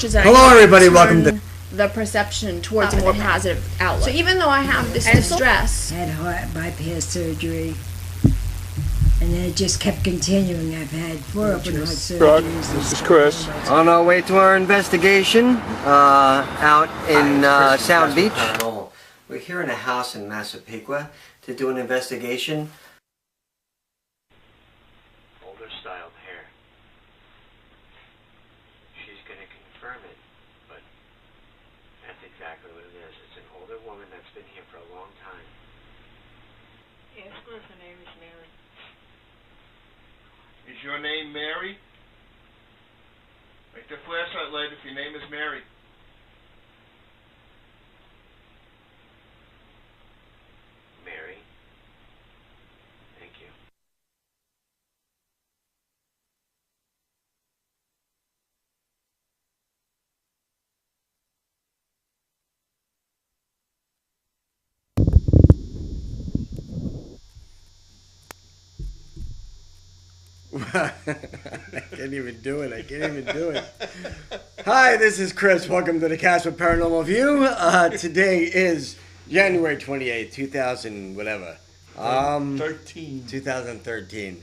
which is Hello, everybody. Welcome to the perception towards a more positive outlook. So even though I have this distress, had heart bypass surgery, and then it just kept continuing. I've had 4 open heart surgeries. This is Chris. on our way to our investigation out in Sound Beach. Paranormal. We're here in a house in Massapequa to do an investigation. Older styled hair. She's going to confirm it, but that's exactly what it is. It's an older woman that's been here for a long time. Yes, her name is Mary. Is your name Mary? Make the flashlight light if your name is Mary. Mary. Thank you. I can't even do it. Hi, this is Chris. Welcome to the Casper Paranormal View. Today is January 28th, 2013.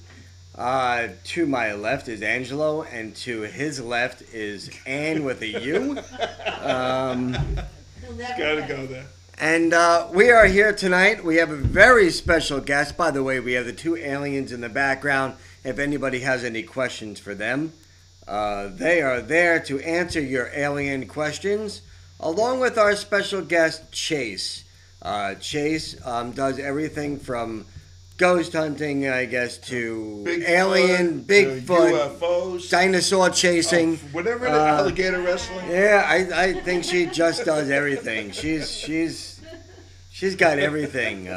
To my left is Angelo, and to his left is Ann with a U. Gotta go there. And we are here tonight. We have a very special guest. By the way, we have the 2 aliens in the background. If anybody has any questions for them, they are there to answer your alien questions, along with our special guest, Chase. Chase does everything from ghost hunting, I guess, to Bigfoot, UFOs, dinosaur chasing, whatever it is, alligator wrestling. Yeah, I think she just does everything. She's got everything.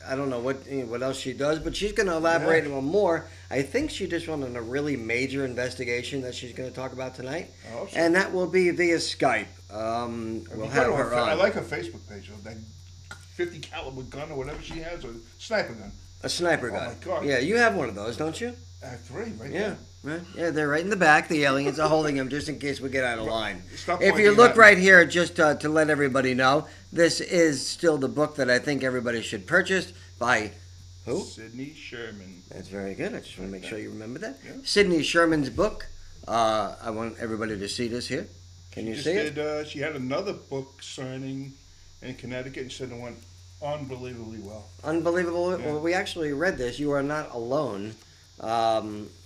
I don't know what else she does, but she's going to elaborate on more. I think she just went on a really major investigation that she's going to talk about tonight, and that will be via Skype. We'll have her on. I like her Facebook page. That 50 caliber gun or whatever she has, or sniper gun. A sniper gun. Oh my God. Yeah, you have one of those, don't you? I have 3 right Yeah. there. Right. Yeah, they're right in the back. The aliens are holding them just in case we get out of line. Stop If you pointing look at me. right here, just to let everybody know, this is still the book that I think everybody should purchase by who? Sidney Sherman. That's very good. I just want to make sure you remember that. Yeah. Sidney Sherman's book. I want everybody to see this here. Can you see it? She had another book signing in Connecticut and said it went unbelievably well. Unbelievable. Yeah. Well, we actually read this. You are not alone.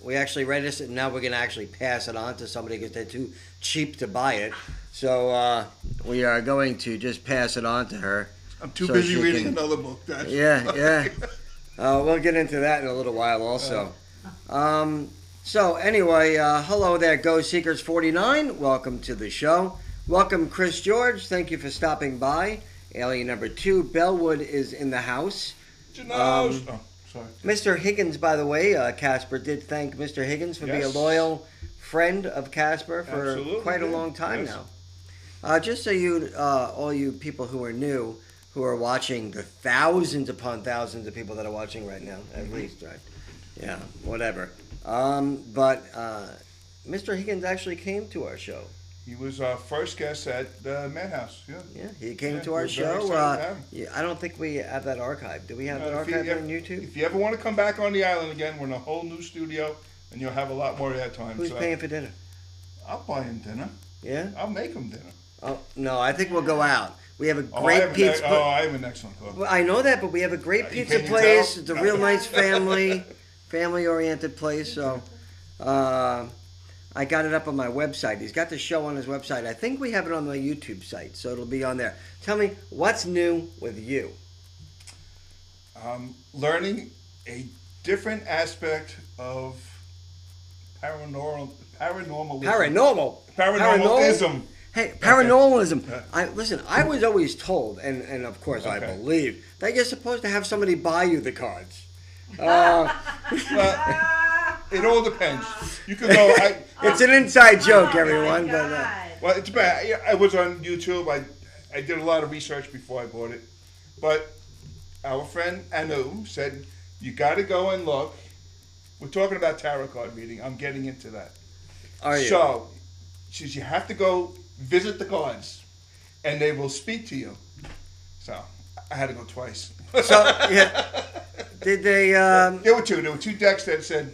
We actually read this, and now we're going to actually pass it on to somebody because they're too cheap to buy it. So we are going to just pass it on to her. I'm too so busy she reading can- another book. That's Yeah. We'll get into that in a little while also. So anyway, hello there, Ghost Seekers 49. Welcome to the show. Welcome, Chris George. Thank you for stopping by. Alien number 2, Bellwood, is in the house. Sorry. Mr. Higgins, by the way, Casper did thank Mr. Higgins for being a loyal friend of Casper for Absolutely, quite a yeah. long time Yes. now. Just so you, all you people who are new, who are watching, the thousands upon thousands of people that are watching right now, at least, right? Yeah, whatever. But Mr. Higgins actually came to our show. He was our first guest at the Madhouse. Yeah, he came to our we're very show. excited to have him. Yeah, I don't think we have that archived. Do we have that If you- archived on YouTube? If you ever want to come back on the island again, we're in a whole new studio, and you'll have a lot more airtime. Who's paying for dinner? I'll buy him dinner. Yeah? I'll make him dinner. Oh, no, I think we'll go out. We have a great pizza. I have an excellent cook. Well, I know that, but we have a great You pizza can't place. tell? It's a real nice family-oriented place. So, I got it up on my website. He's got the show on his website. I think we have it on my YouTube site, so it'll be on there. Tell me, what's new with you? Learning a different aspect of paranormalism. Paranormalism. Hey, paranormalism. Listen, I was always told, and of course I believe, that you're supposed to have somebody buy you the cards. Well, it all depends. You could go. It's an inside joke, everyone. But well, it's bad. I was on YouTube. I did a lot of research before I bought it. But our friend Anu said, you got to go and look. We're talking about tarot card reading. I'm getting into that. Are you? So, She says, you have to go visit the guards, and they will speak to you. So I had to go twice. So, yeah. Did they... There were two decks that said,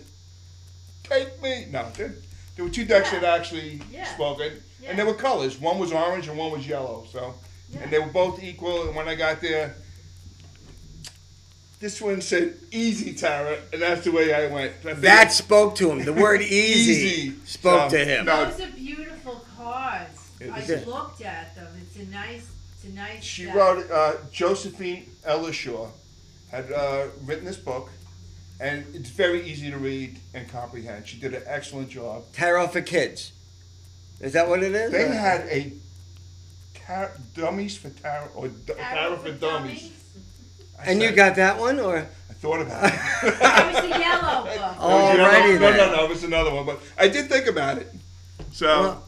take me. No, there were two decks that actually spoke. And there were colors. One was orange and one was yellow. So, and they were both equal. And when I got there, this one said, easy, Tara. And that's the way I went. That spoke to him. The word easy spoke to him. Those are beautiful cards. I looked at them. It's a nice She set. wrote, Josephine Ellishaw had written this book, and it's very easy to read and comprehend. She did an excellent job. Tarot for kids. Is that what it is? They had a dummies for tarot, or tarot for dummies. And you got that one, or? I thought about it. That was the yellow book. Alrighty then. No, it was another one, but I did think about it. So,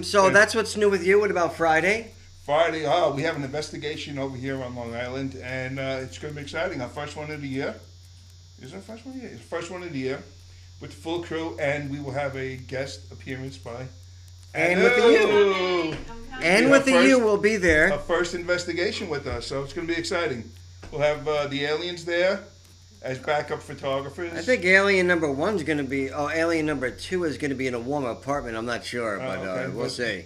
so that's what's new with you. What about Friday? Friday, we have an investigation over here on Long Island, and it's going to be exciting. Our first one of the year. Is it our first one of the year? It's the first one of the year with the full crew, and we will have a guest appearance by And with the U. And with the U will be there. Our first investigation with us, so it's going to be exciting. We'll have the aliens there as backup photographers. I think alien number 1 is going to be, alien number 2 is going to be in a warm apartment. I'm not sure, but we'll see.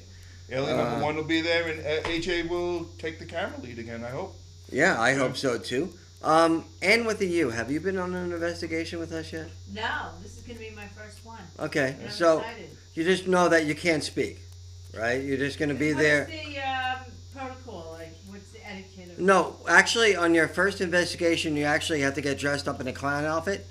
Alien number 1 will be there, and AJ will take the camera lead again, I hope. Yeah, I hope so too. And with the U, have you been on an investigation with us yet? No, this is going to be my first one. Okay, I'm so excited. you just know that you can't speak, right? You're just going to be there. What's the protocol? Like, what's the etiquette? No, actually, on your first investigation, you actually have to get dressed up in a clown outfit.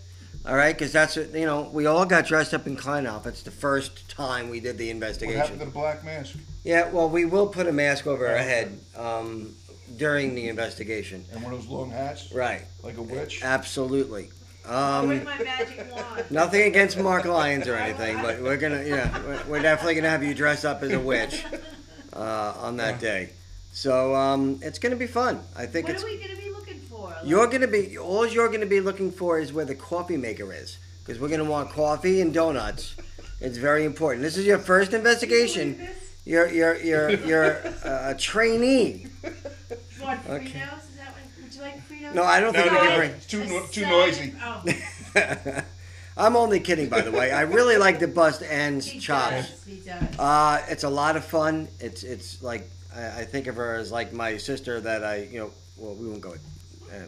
All right, because that's what, we all got dressed up in clown outfits the first time we did the investigation. What happened to the black mask? Yeah, well, we will put a mask over our head during the investigation. And one of those long hats? Right. Like a witch? Absolutely. Where's my magic wand? Nothing against Mark Lyons or anything, but we're we're definitely gonna have you dress up as a witch on that day. So it's gonna be fun. I think What are we going to be looking for? all you're gonna be looking for is where the coffee maker is, because we're gonna want coffee and donuts. It's very important. This is your first investigation. You're a trainee. What, Fritos? Is that what? Would you like Fritos? No, I don't think we can bring. It's too noisy. Oh. I'm only kidding, by the way. I really like to bust Ann's chops. He does. It's a lot of fun. It's like I think of her as like my sister that well, we won't go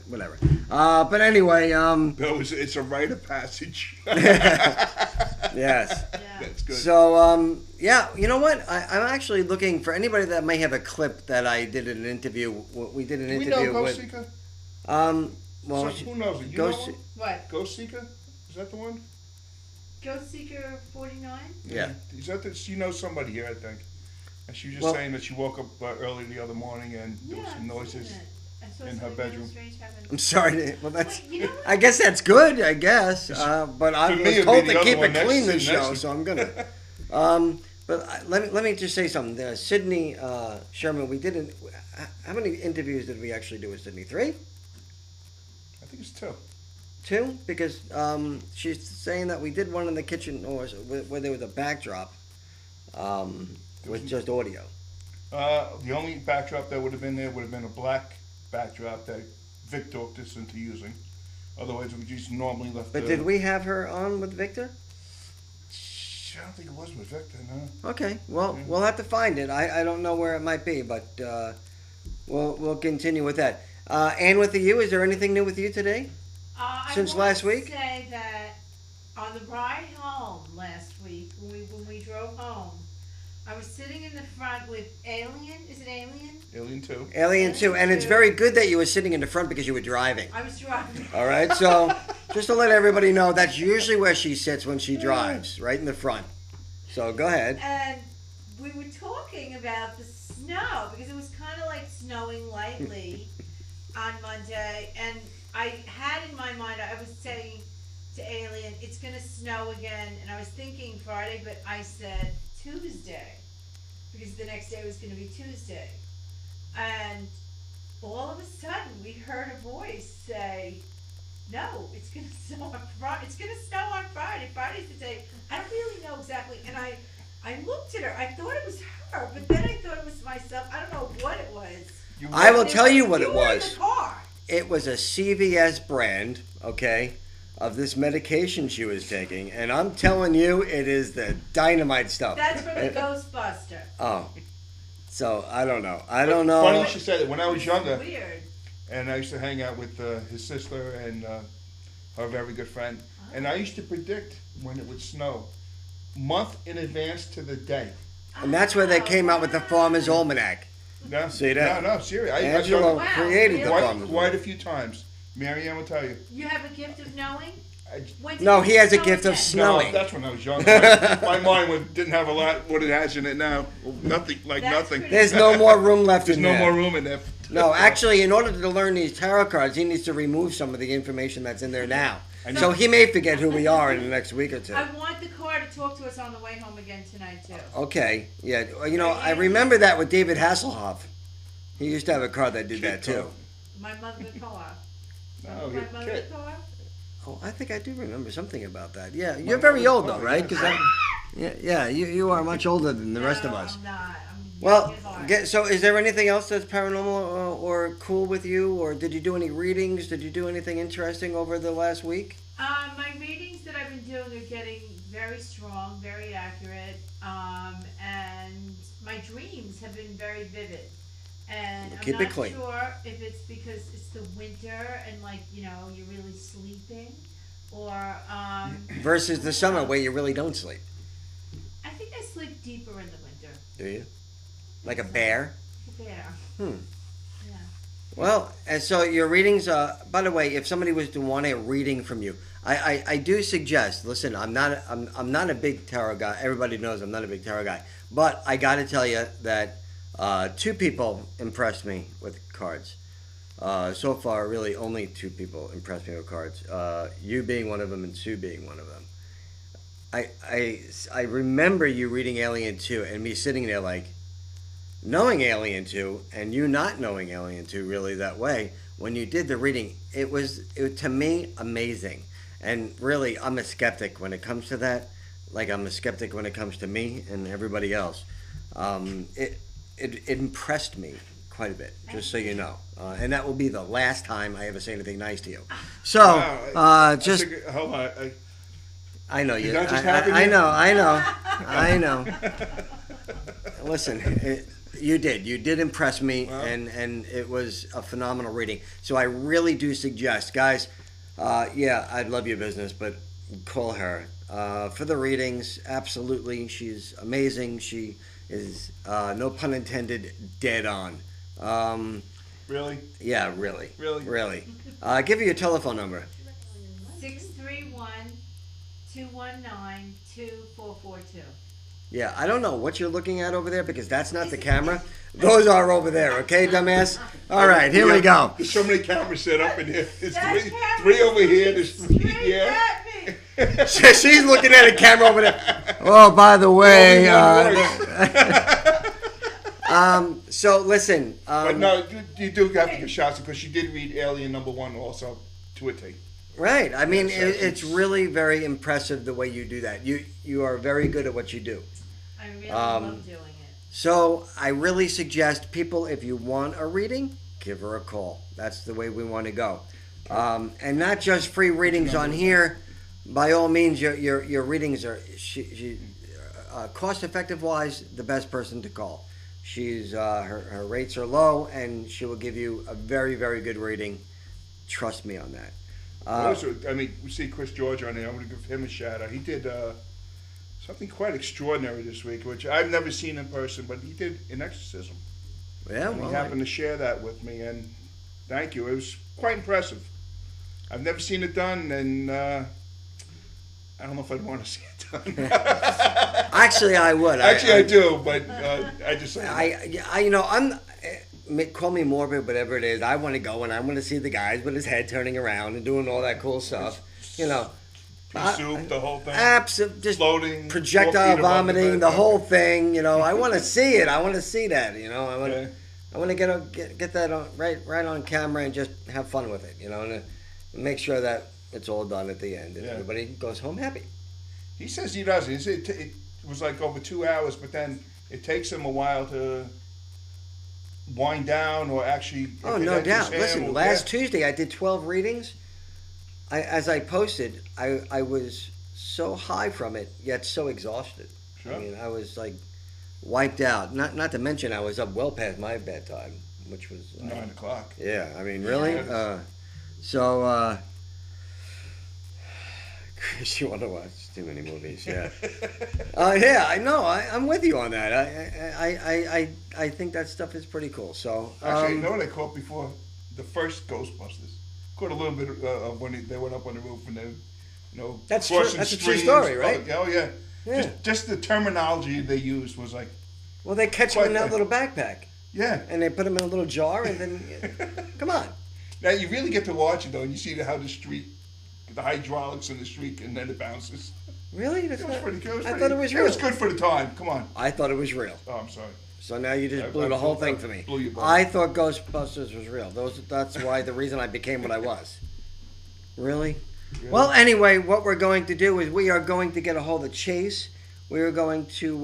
whatever. But anyway, No, it's a rite of passage. Yes. Yeah. That's good. So yeah, you know what? I'm actually looking for anybody that may have a clip that I did an interview. We did an interview we know Ghost with. Seeker? Well, Who knows it? You Ghost know one? What? Ghost Seeker? Is that the one? Ghost Seeker 49? Yeah. Is that you know somebody here, I think. And she was just Well- saying that she woke up early the other morning and there was some noises. in her bedroom. I'm sorry. Well, that's. Wait, you know what? I guess that's good. I guess, but I me, was it'd told be the to other keep one it next clean to- this next show, to- so I'm gonna. Let me just say something. Sydney Sherman, we did how many interviews did we actually do with Sydney? 3? I think it's 2. 2? Because she's saying that we did one in the kitchen or where there was a backdrop with just audio. The only backdrop that would have been there would have been a black backdrop that Vic talked us into using. Otherwise, we just normally left. But did we have her on with Victor? I don't think it was with Victor, no. Okay, well, we'll have to find it. I don't know where it might be, but we'll continue with that. And with you, is there anything new with you today? Since last week? I want to say that on the ride home last week, when we drove home, I was sitting in the front with Alien. Is it Alien? Alien 2. Alien 2, and it's very good that you were sitting in the front because you were driving. I was driving. All right, so just to let everybody know, that's usually where she sits when she drives, right in the front. So go ahead. And we were talking about the snow because it was kind of like snowing lightly on Monday, and I had in my mind, I was saying to Alien, it's going to snow again, and I was thinking Friday, but I said Tuesday because the next day was going to be Tuesday. And all of a sudden, we heard a voice say, "No, it's going to snow on Friday. It's going to snow on Friday. Friday's the day." I don't really know exactly, and I I looked at her. I thought it was her, but then I thought it was myself. I don't know what it was. I will tell you what it You were in was. the car. It was a CVS brand, okay, of this medication she was taking, and I'm telling you, it is the dynamite stuff. That's from the Ghostbuster. Oh, so I don't know. I don't know. Funny you should say that. When I was younger, Weird. and I used to hang out with his sister and her very good friend, and I used to predict when it would snow, month in advance to the day. And that's where they came out with the Farmer's Almanac. No, See that? No, seriously. Angelo Wow, created the really? Farmer's Quite a Almanac. few times. Mary Ann will tell you. You have a gift of knowing? When did No, it he has a snow gift of again? snowing. No, that's when I was younger. My mind didn't have a lot what it has in it now. Nothing, like That's nothing. pretty- There's no more room left There's in no there. more room in there. No, actually, in order to learn these tarot cards, he needs to remove some of the information that's in there now. So he may forget who we are in the next week or two. I want the car to talk to us on the way home again tonight, too. Okay, yeah. You know, I remember that with David Hasselhoff. He used to have a card that did that too. My mother the car. No, My you're mother kid. the car? Oh, I think I do remember something about that. Yeah, you're very old though, right? Because you are much older than the rest of us. I'm not. I'm Well, young at heart. so is there anything else that's paranormal or cool with you, or did you do any readings? Did you do anything interesting over the last week? My readings that I've been doing are getting very strong, very accurate, and my dreams have been very vivid. And Well, I'm keep it not clean. sure if it's because it's the winter and you're really sleeping, or Versus the summer where you really don't sleep. I think I sleep deeper in the winter. Do you? Like a bear? Yeah. Hmm. Yeah. Well, and so your readings, by the way, if somebody was to want a reading from you, I do suggest, listen, I'm not a big tarot guy. Everybody knows I'm not a big tarot guy. But I got to tell you that two people impressed me with cards. So far, really only two people impressed me with cards. You being one of them and Sue being one of them. I remember you reading Alien 2 and me sitting there like, knowing Alien 2 and you not knowing Alien 2 really that way, when you did the reading, it was to me amazing. And really, I'm a skeptic when it comes to that. Like I'm a skeptic when it comes to me and everybody else. It impressed me quite a bit, just so you know. And that will be the last time I ever say anything nice to you. So, just... Hold on. I know you. Is that just happening? I know. Listen, you did impress me, Wow. and it was a phenomenal reading. So I really do suggest, guys. I'd love your business, but call her for the readings. Absolutely, she's amazing. She is, no pun intended, dead on. Really? Yeah, really. Really? Give her your telephone number. 631-219-2442. Yeah, I don't know what you're looking at over there because that's not the camera. Those are over there, okay, dumbass? All right, here we go. There's so many cameras set up in here. There's That three camera's over here. There's three Straight here. at me. She's looking at a camera over there. Oh, by the way, Only one voice. so listen. But no, you do have to give shots because she did read Alien #1 also to a T. Right. I mean, Yeah, so it's really very impressive the way you do that. You are very good at what you do. I really love doing it. So I really suggest people, if you want a reading, give her a call. That's the way we want to go. And not just free readings on here. By all means, your readings are cost effective wise the best person to call. She's her rates are low, and she will give you a very, very good reading. Trust me on that. Also, I mean, we see Chris George on there. I'm going to give him a shout out. He did something quite extraordinary this week, which I've never seen in person, but he did an exorcism. Yeah, And well, he happened to share that with me, and thank you. It was quite impressive. I've never seen it done, and I don't know if I'd want to see it done. actually, I would. Actually, I do, but I just call me morbid, whatever it is. I want to go and I want to see the guys with his head turning around and doing all that cool stuff. You know, soup, the whole thing. absolutely, just Floating, 4 projectile feet above the vomiting, bed. the whole thing. You know, I want to see it. I want to see that. You know, I want Okay. I want to get that on, right on camera and just have fun with it. You know, and make sure that it's all done at the end and Yeah. everybody goes home happy. He says he doesn't. He said was like over 2 hours, but then it takes him a while to wind down or actually. Oh, no doubt. Listen, last Tuesday I did 12 readings. As I posted, I was so high from it, yet so exhausted. Sure. I mean, I was like wiped out. Not to mention I was up well past my bedtime, which was 9 o'clock. Yeah, I mean, really. Yeah. Chris, you want to watch too many movies? Yeah. Yeah, I know. I'm with you on that. I think that stuff is pretty cool. So actually, you know what I caught before the first Ghostbusters? Caught a little bit of when they went up on the roof and they, that's true. crossing That's a streams. true story, right? Oh yeah. Just the terminology they used was like. Well, they catch him in that little backpack. Yeah. And they put him in a little jar, and then come on. Now you really get to watch it though, and you see how the hydraulics in the street, and then it bounces. Really? It was pretty good. I thought it was real. It was good for the time. Come on. I thought it was real. Oh, I'm sorry. So now you just blew the whole thing for me. Blew your I thought Ghostbusters was real. That's why the reason I became what I was. Really? Yeah. Well, anyway, what we're going to do is we are going to get a hold of Chase. We are going to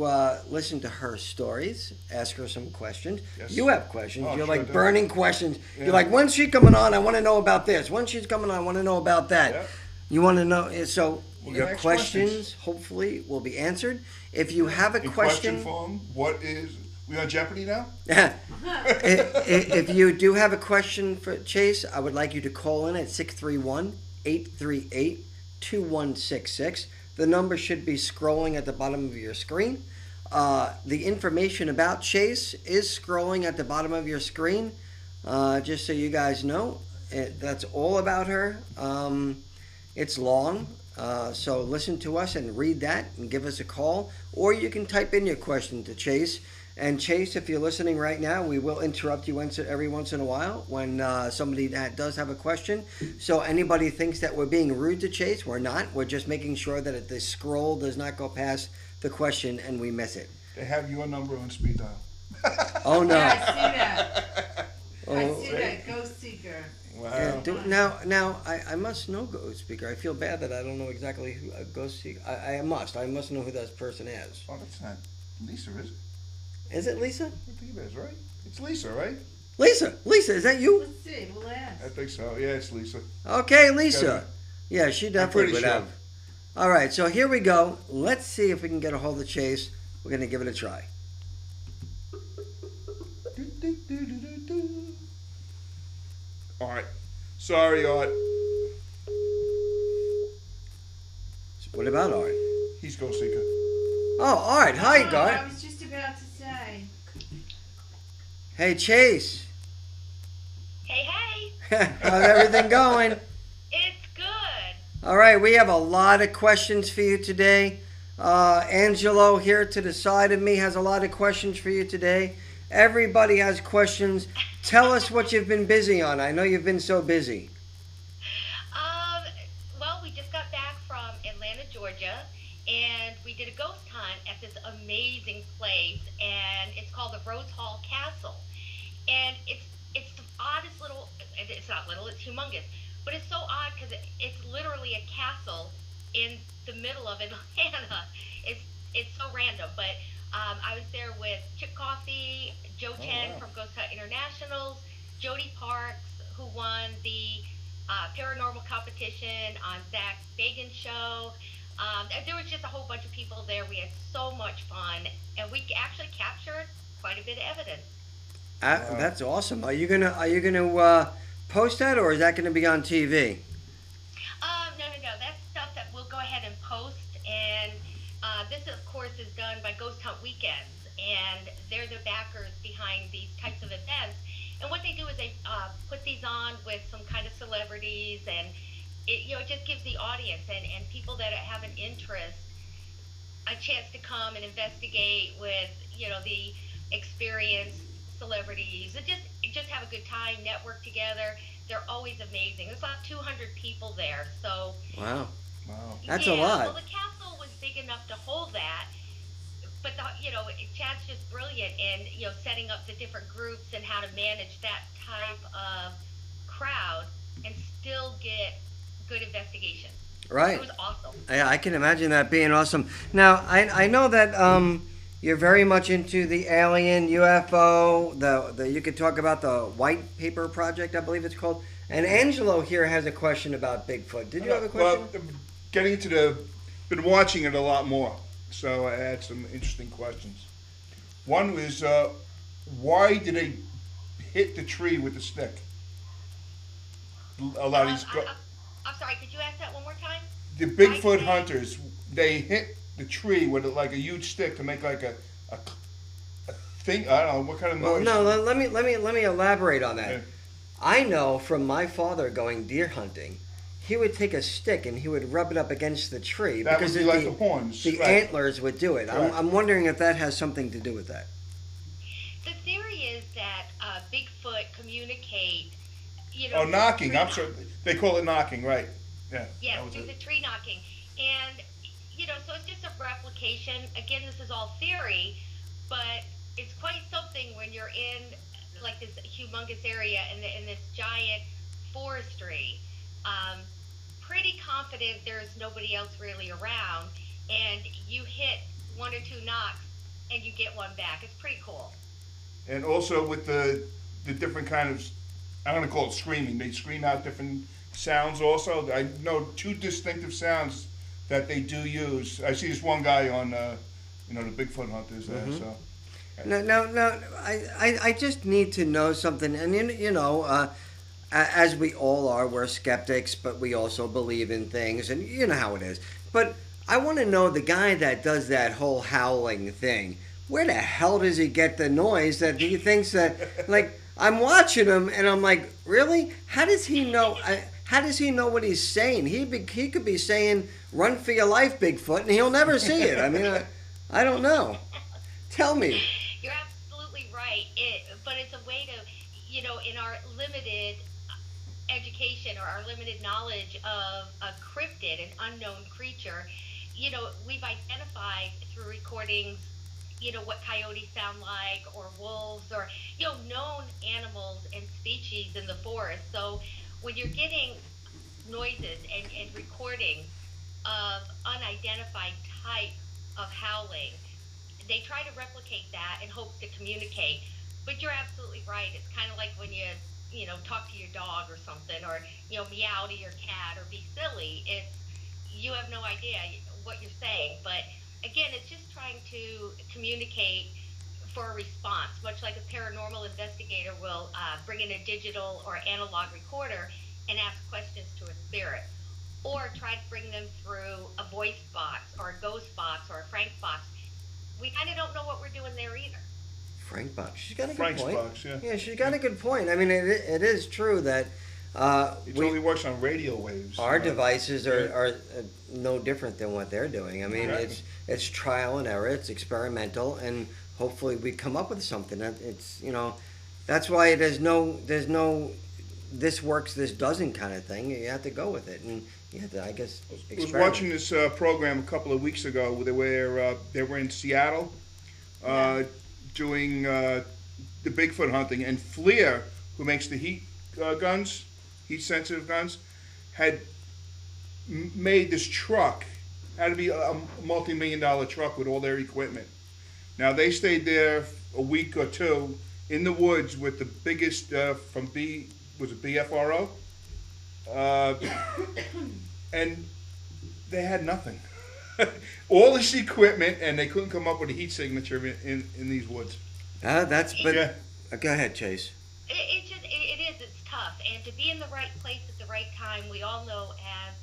listen to her stories, ask her some questions. Yes. You have questions. You're like burning questions. Yeah. You're like, when's she coming on? I want to know about this. When she's coming on, I want to know about that. Yeah. You want to know. So your questions, hopefully, will be answered. If you have a question form, we on Jeopardy now? If you do have a question for Chase, I would like you to call in at 631-838-2166. The number should be scrolling at the bottom of your screen. The information about Chase is scrolling at the bottom of your screen. Just so you guys know, that's all about her. It's long, so listen to us and read that and give us a call. Or you can type in your question to Chase. And Chase, if you're listening right now, we will interrupt you every once in a while when somebody that does have a question. So anybody thinks that we're being rude to Chase, we're not. We're just making sure that the scroll does not go past the question and we miss it. They have your number on speed dial. Oh, no. Yeah, I see that. I see that. Ghost Seeker. Wow. Yeah, now I must know Ghost Speaker. I feel bad that I don't know exactly who Ghost Seeker. I must know who that person is. Oh, that's not Lisa, is it? Is it Lisa? I think it is, right? It's Lisa, right? Lisa, is that you? Let's see. We'll ask. I think so. Yeah, it's Lisa. Okay, Lisa. Yeah, she definitely would have. All right, so here we go. Let's see if we can get a hold of Chase. We're going to give it a try. All right. Sorry, Art. What about Art? He's Ghost Seeker. Oh, Art. Hi, Art. I was just about to say. Hey, Chase. Hey. How's everything going? It's good. All right, we have a lot of questions for you today. Angelo here to the side of me has a lot of questions for you today. Everybody has questions. Tell us what you've been busy on. I know you've been so busy. Well, we just got back from Atlanta, Georgia, and we did a ghost hunt at this amazing place, and it's called the Rose Hall Castle. And it's the oddest little, it's not little, it's humongous, but it's so odd because it's literally a castle in the middle of Atlanta. It's so random, but I was there with Chip Coffey, Joe Chen from Ghost Hunt Internationals, Jody Parks, who won the paranormal competition on Zach Bagan's show. There was just a whole bunch of people there. We had so much fun, and we actually captured quite a bit of evidence. That's awesome. Are you gonna post that, or is that gonna be on TV? No. That's stuff that we'll go ahead and post, and this, of course, is done by Ghost Hunt Weekends, and they're the backers behind these types of events. And what they do is they put these on with some kind of celebrities, and it just gives the audience and people that have an interest a chance to come and investigate with the experienced celebrities and just have a good time, network together. They're always amazing. There's about 200 people there, so wow, that's a lot. Well, the castle was big enough to hold that, but Chad's just brilliant in setting up the different groups and how to manage that type of crowd and still get good investigation. Right. It was awesome. Yeah, I can imagine that being awesome. Now, I know that you're very much into the alien UFO. The you could talk about the White Paper Project, I believe it's called. And Angelo here has a question about Bigfoot. Did you have a question? Well, getting into been watching it a lot more, so I had some interesting questions. One was, why did they hit the tree with the stick? A lot of these. I'm sorry, could you ask that one more time? The Bigfoot hunters, they hit the tree with like a huge stick to make like a thing. I don't know what kind of noise. Well, no, let me elaborate on that. Yeah. I know from my father going deer hunting, he would take a stick and he would rub it up against the tree That because would be like the horns. the right. antlers would do it. I'm wondering if that has something to do with that. The theory is that Bigfoot communicate, Oh, knocking. I'm sorry. They call it knocking, right? Yeah. Yes, that was through it. the tree knocking. And, so it's just a replication. Again, this is all theory, but it's quite something when you're in, like, this humongous area in this giant forestry. Pretty confident there's nobody else really around, and you hit one or two knocks, and you get one back. It's pretty cool. And also with the different kind of, I'm going to call it screaming. They scream out different sounds also. I know two distinctive sounds that they do use. I see this one guy on, the Bigfoot hunters there. Mm-hmm. So. No. I just need to know something. And, as we all are, we're skeptics, but we also believe in things. And you know how it is. But I want to know the guy that does that whole howling thing. Where the hell does he get the noise that he thinks that, like, I'm watching him and I'm like, really? How does he know? How does he know what he's saying? He could be saying, "Run for your life, Bigfoot," and he'll never see it. I mean, I don't know. Tell me. You're absolutely right. But it's a way to, in our limited education or our limited knowledge of a cryptid, an unknown creature, we've identified through recordings, what coyotes sound like, or wolves, or, known animals and species in the forest. So when you're getting noises and recordings of unidentified type of howling, they try to replicate that in hopes to communicate. But you're absolutely right. It's kind of like when you talk to your dog or something, or, meow to your cat or be silly. You have no idea what you're saying. But again, it's just trying to communicate for a response, much like a paranormal investigator will bring in a digital or analog recorder and ask questions to a spirit, or try to bring them through a voice box or a ghost box or a Frank box. We kind of don't know what we're doing there either. Frank box. She's got a good Frank's point. box, yeah. Yeah, she's got a good point. I mean, it is true that It only works on radio waves. our devices are no different than what they're doing. I mean, Right. it's trial and error. It's experimental, and hopefully we come up with something. It's that's why there's no this works, this doesn't kind of thing. You have to go with it, and you have to, I guess, I was experiment. watching this program a couple of weeks ago where they were in Seattle doing the Bigfoot hunting, and Fleer, who makes the heat sensitive guns, had made this truck. Had to be a multi-million-dollar truck with all their equipment. Now they stayed there a week or two in the woods with the biggest from BFRO, and they had nothing. All this equipment, and they couldn't come up with a heat signature in these woods. Yeah. Go ahead, Chase. It's tough, and to be in the right place at the right time, we all know as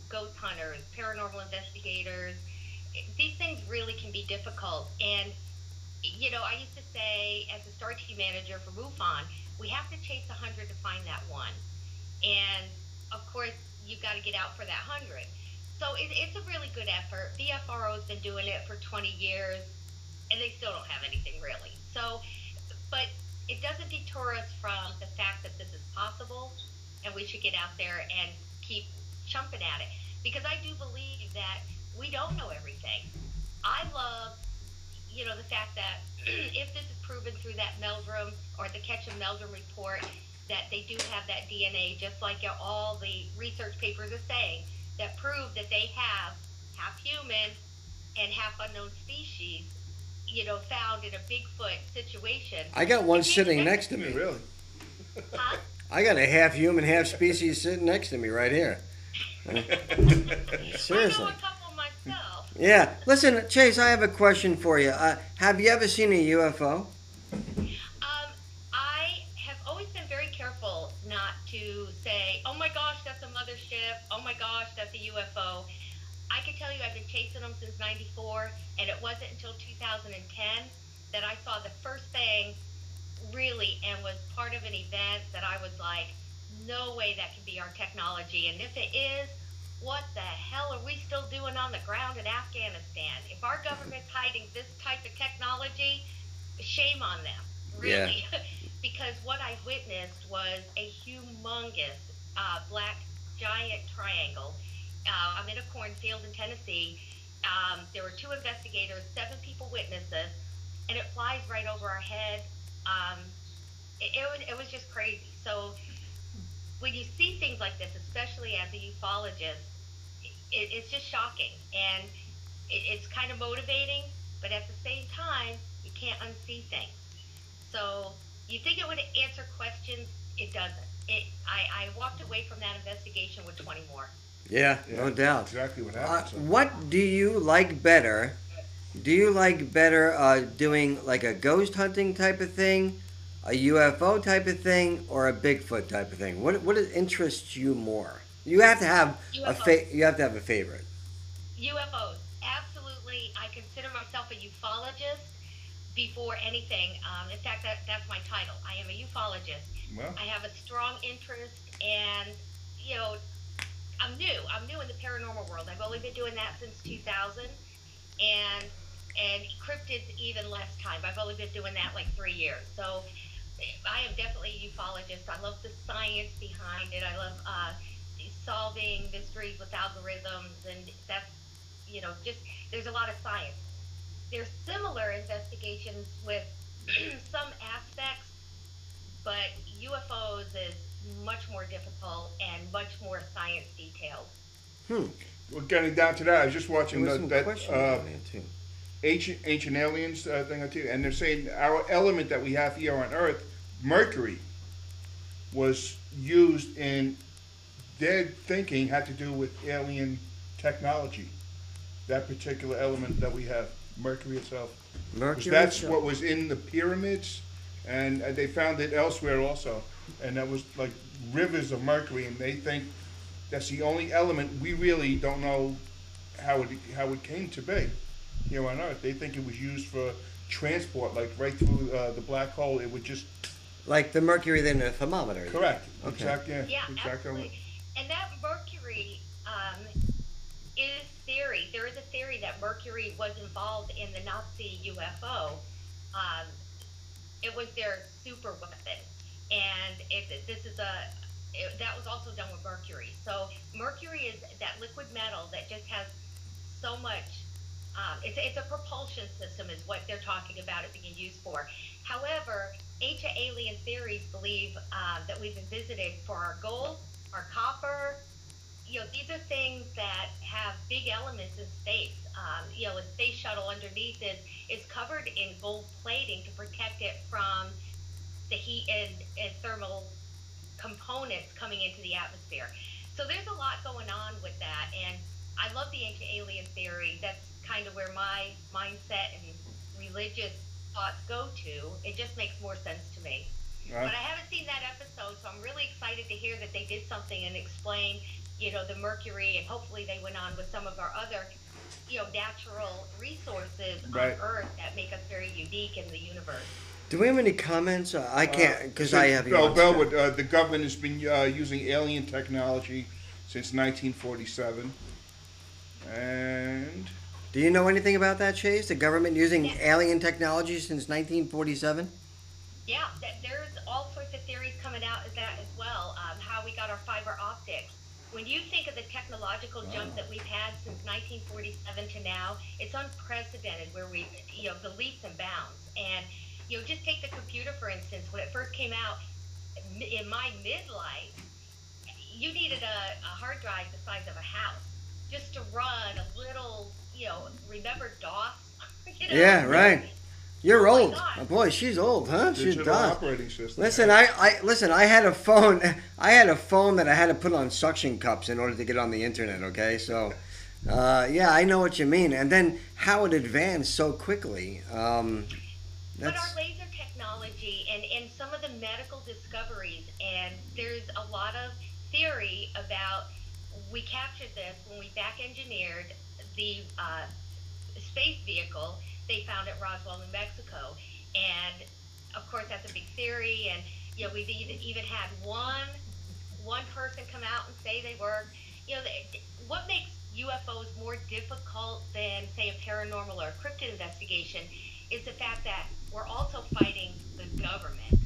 ghost hunters, paranormal investigators, these things really can be difficult. And I used to say, as a star team manager for MUFON, we have to chase 100 to find that one. And of course, you've got to get out for that 100. So it's a really good effort. BFRO's been doing it for 20 years, and they still don't have anything really. So, but it doesn't deter us from the fact that this is possible, and we should get out there and keep chumping at it. Because I do believe that we don't know everything. I love, the fact that if this is proven through that Meldrum or the Ketchum Meldrum report, that they do have that DNA, just like all the research papers are saying, that prove that they have half human and half unknown species, found in a Bigfoot situation. I got one sitting next to me. Really? Huh? I got a half human, half species sitting next to me right here. Seriously. I know a couple myself. Yeah. Listen, Chase, I have a question for you. Have you ever seen a UFO? I have always been very careful not to say, oh my gosh, that's a mothership. Oh my gosh, that's a UFO. I can tell you I've been chasing them since 94, and it wasn't until 2010 that I saw the first thing really and was part of an event that I was like, no way that can be our technology. And if it is, what the hell are we still doing on the ground in Afghanistan? If our government's hiding this type of technology, shame on them, really. Yeah. Because what I witnessed was a humongous black giant triangle. I'm in a cornfield in Tennessee. There were 2 investigators, 7 people witnessed this, and it flies right over our head. It was just crazy. So when you see things like this, especially as a ufologist, it's just shocking, and it's kind of motivating, but at the same time, you can't unsee things. So you think it would answer questions, it doesn't. I walked away from that investigation with 20 more. Yeah, no doubt. Exactly what happened. What do you like better? Do you like better doing like a ghost hunting type of thing, a UFO type of thing, or a Bigfoot type of thing? What interests you more? You have to have you have to have a favorite. UFOs, absolutely. I consider myself a ufologist before anything. In fact, that's my title. I am a ufologist. Well. I have a strong interest, and I'm new in the paranormal world. I've only been doing that since 2000, and cryptids even less time. I've only been doing that like 3 years. So I am definitely a ufologist. I love the science behind it. I love solving mysteries with algorithms, and that's just there's a lot of science. There's similar investigations with some aspects, but UFOs is much more difficult and much more science detailed. We're getting down to that. I was just watching that ancient aliens thing too, and they're saying our element that we have here on Earth, Mercury, was used in their thinking had to do with alien technology. That particular element that we have, Mercury itself. That's what was in the pyramids, and they found it elsewhere also, and that was like rivers of mercury, and they think that's the only element. We really don't know how it came to be here on Earth. They think it was used for transport, like right through the black hole. It would just like the mercury in a thermometer. Correct. Okay. Exactly. Yeah, absolutely. And that mercury is theory. There is a theory that mercury was involved in the Nazi UFO. It was their super weapon, and that was also done with mercury. So mercury is that liquid metal that just has so much. It's a propulsion system, is what they're talking about it being used for. However, ancient alien theories believe that we've been visited for our gold, our copper. These are things that have big elements in space. A space shuttle underneath is covered in gold plating to protect it from the heat and thermal components coming into the atmosphere. So there's a lot going on with that, and I love the ancient alien theory. That's kind of where my mindset and religious thoughts go to. It just makes more sense to me. But I haven't seen that episode, so I'm really excited to hear that they did something and explain, the mercury, and hopefully they went on with some of our other, natural resources on Earth that make us very unique in the universe. Do we have any comments? I can't, because I have... the government has been using alien technology since 1947. And... Do you know anything about that, Chase? The government using alien technology since 1947? Yeah, there's all sorts of theories coming out of that as well. How we got our fiber optics. When you think of the technological jump that we've had since 1947 to now, it's unprecedented where we, the leaps and bounds. And, just take the computer, for instance. When it first came out in my midlife, you needed a hard drive the size of a house just to run a little, remember DOS? Yeah, right. You're Oh my old. God. Oh, boy, she's old, huh? She's Digital done. operating system. Listen, I had a phone. I had a phone that I had to put on suction cups in order to get on the internet. Okay, so yeah, I know what you mean. And then how it advanced so quickly. But our laser technology and some of the medical discoveries, and there's a lot of theory about, we captured this when we back engineered the space vehicle they found at Roswell, New Mexico. And of course, that's a big theory. And we've even had one person come out and say they were. What makes UFOs more difficult than, say, a paranormal or a cryptid investigation is the fact that we're also fighting the government.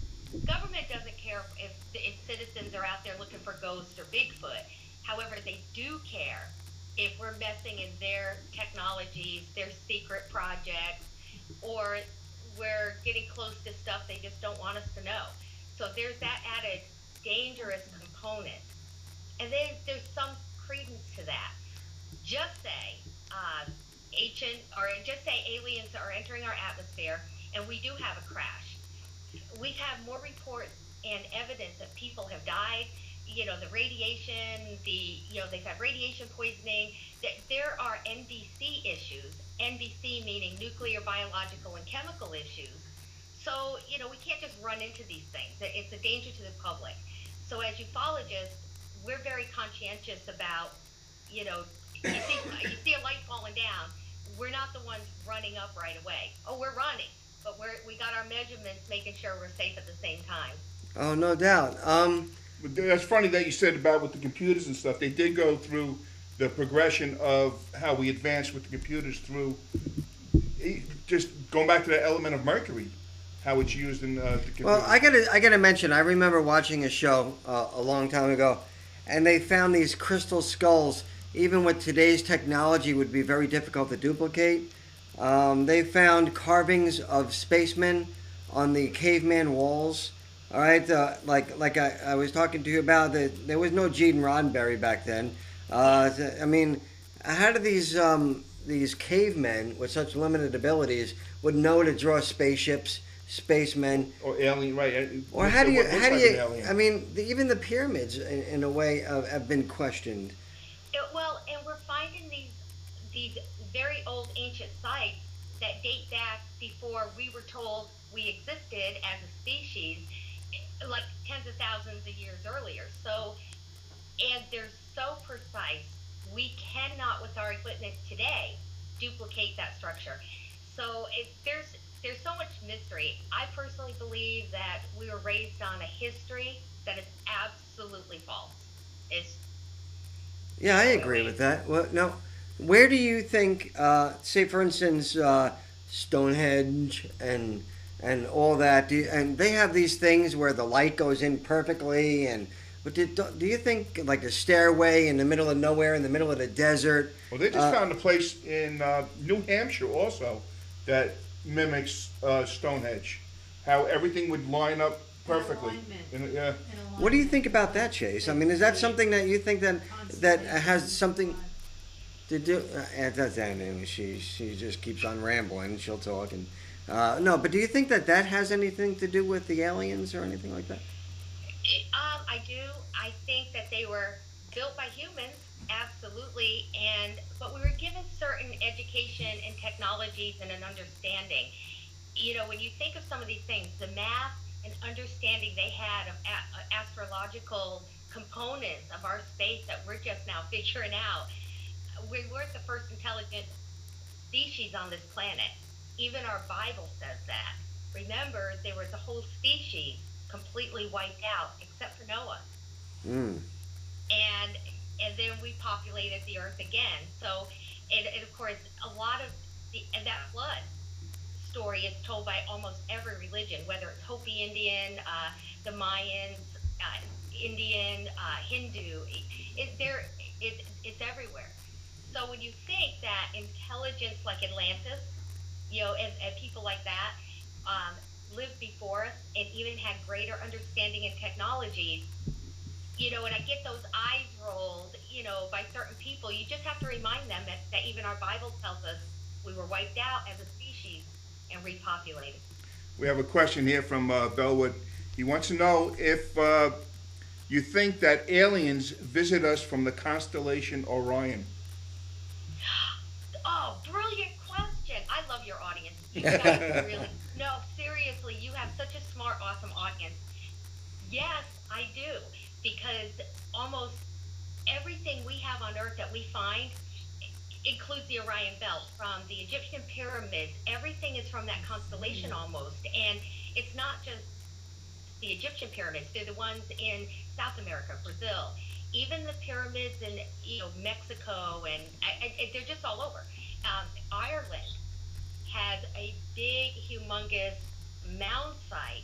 Government doesn't care if citizens are out there looking for ghosts or Bigfoot. However, they do care if we're messing in their technologies, their secret projects, or we're getting close to stuff they just don't want us to know. So there's that added dangerous component. And then there's some credence to that. Just say aliens are entering our atmosphere and we do have a crash. We have more reports and evidence that people have died. The radiation, they've had radiation poisoning. There are NBC issues. NBC meaning nuclear, biological, and chemical issues. So, we can't just run into these things. It's a danger to the public. So as ufologists, we're very conscientious about, you see a light falling down, we're not the ones running up right away. Oh, we're running, but we got our measurements, making sure we're safe at the same time. Oh, no doubt. But that's funny that you said about with the computers and stuff. They did go through the progression of how we advanced with the computers through just going back to the element of mercury, how it's used in the computers. Well, I gotta mention, I remember watching a show a long time ago, and they found these crystal skulls. Even with today's technology, would be very difficult to duplicate. They found carvings of spacemen on the caveman walls. All right, like I was talking to you about, that there was no Gene Roddenberry back then. I mean, how do these cavemen with such limited abilities would know to draw spaceships, spacemen, or alien, right? Or how do you? I mean, even the pyramids, in a way, have been questioned. Well, and we're finding these very old ancient sites that date back before we were told we existed as a species, like tens of thousands of years earlier. So, and they're so precise, we cannot, with our equipment today, duplicate that structure. So there's so much mystery. I personally believe that we were raised on a history that is absolutely false. Yeah, I agree with that. Well, now, where do you think, say for instance, Stonehenge and all that, and they have these things where the light goes in perfectly, but do you think like a stairway in the middle of nowhere, in the middle of the desert? Well, they just found a place in New Hampshire also that mimics Stonehenge, how everything would line up perfectly. Yeah. What do you think about that, Chase? I mean, is that something that you think that has something to do? That's Annie. She just keeps on rambling. She'll talk and no. But do you think that has anything to do with the aliens or anything like that? I do. I think that they were built by humans, absolutely, but we were given certain education and technologies and an understanding. When you think of some of these things, the math and understanding they had of astrological components of our space that we're just now figuring out. We weren't the first intelligent species on this planet. Even our Bible says that. Remember, there was a whole species completely wiped out except for Noah. And then we populated the earth again. So, and of course, a lot of that flood story is told by almost every religion, whether it's Hopi Indian, the Mayans, Indian, Hindu. It's everywhere. So when you think that intelligence like Atlantis, and people like that lived before us and even had greater understanding and technologies, and I get those eyes rolled, by certain people. You just have to remind them that even our Bible tells us we were wiped out as a species and repopulated. We have a question here from Bellwood. He wants to know if you think that aliens visit us from the constellation Orion. Oh, brilliant question. I love your audience. You guys really, no, seriously, you have such a smart, awesome audience. Yes, I do, because almost everything we have on Earth that we find includes the Orion Belt, from the Egyptian pyramids. Everything is from that constellation almost. And it's not just the Egyptian pyramids. They're the ones in South America, Brazil, even the pyramids in Mexico, and they're just all over. Ireland has a big, humongous mound site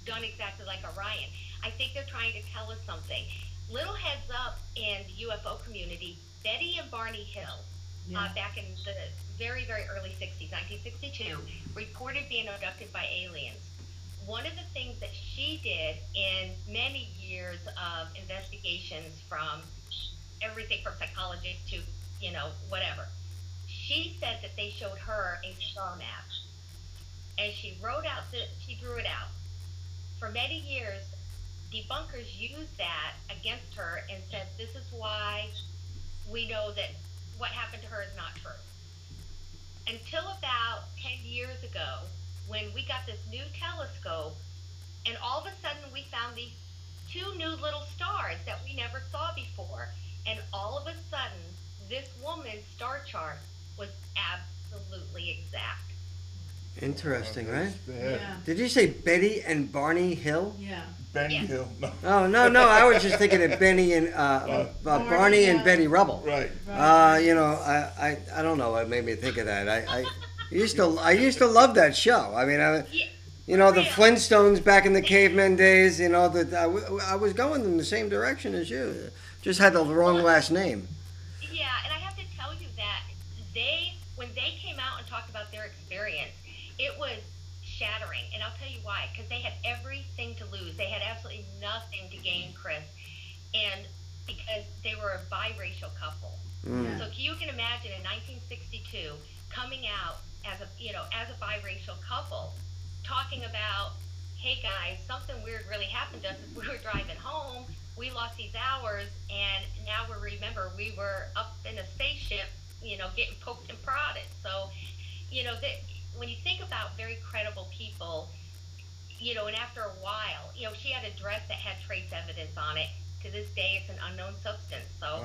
done exactly like Orion. I think they're trying to tell us something. Little heads up in the UFO community, Betty and Barney Hill, back in the very, very early 60s, 1962, reported being abducted by aliens. One of the things that she did in many years of investigations, from everything from psychologists to, whatever, she said that they showed her a star map. And she drew it out. For many years, debunkers used that against her and said, this is why we know that what happened to her is not true. Until about 10 years ago, when we got this new telescope, and all of a sudden we found these two new little stars that we never saw before. And all of a sudden, this woman's star chart was absolutely exact. Interesting, right? Yeah. Did you say Betty and Barney Hill? Yeah. Benny Yes. Hill. No. Oh, no, I was just thinking of Benny and Barney and Betty Rubble. Right. I don't know what made me think of that. I used to love that show. I mean, the Flintstones back in the caveman days. I was going in the same direction as you. Just had the wrong last name. Yeah, and I have to tell you that when they came out and talked about their experience, it was shattering. And I'll tell you why. Because they had everything to lose. They had absolutely nothing to gain, Chris. And because they were a biracial couple. Mm. So you can imagine in 1962 coming out as a biracial couple, talking about, hey guys, something weird really happened to us as we were driving home. We lost these hours, and now we were up in a spaceship, getting poked and prodded. So, when you think about very credible people, and after a while, she had a dress that had trace evidence on it. To this day, it's an unknown substance. So,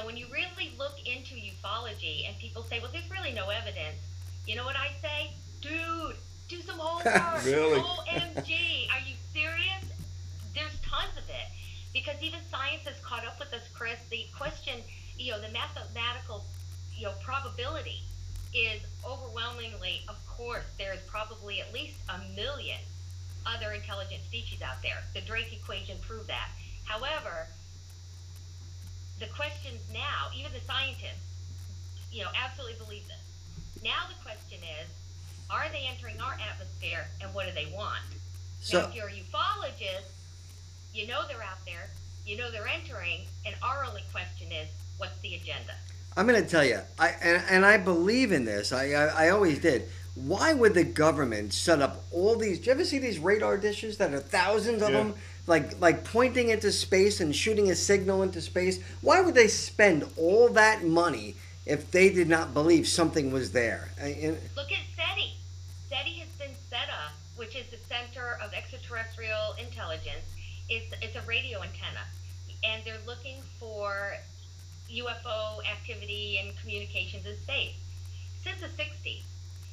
when you really look into ufology and people say, well, there's really no evidence, you know what I say? Dude, do some homework. Really? OMG. Are you serious? There's tons of it. Because even science has caught up with us, Chris. The question, the mathematical, probability is overwhelmingly, of course, there is probably at least 1 million other intelligent species out there. The Drake equation proved that. However, the questions now, even the scientists, absolutely believe this. Now the question is, are they entering our atmosphere, and what do they want? Now, if you're a ufologist, they're out there, they're entering, and our only question is, what's the agenda? I'm going to tell you, I believe in this. I always did. Why would the government set up all these? Do you ever see these radar dishes that are thousands of them, like pointing into space and shooting a signal into space? Why would they spend all that money if they did not believe something was there? Look at SETI. SETI has been set up, which is the Center of Extraterrestrial Intelligence. It's a radio antenna, and they're looking for UFO activity and communications in space since the 60s.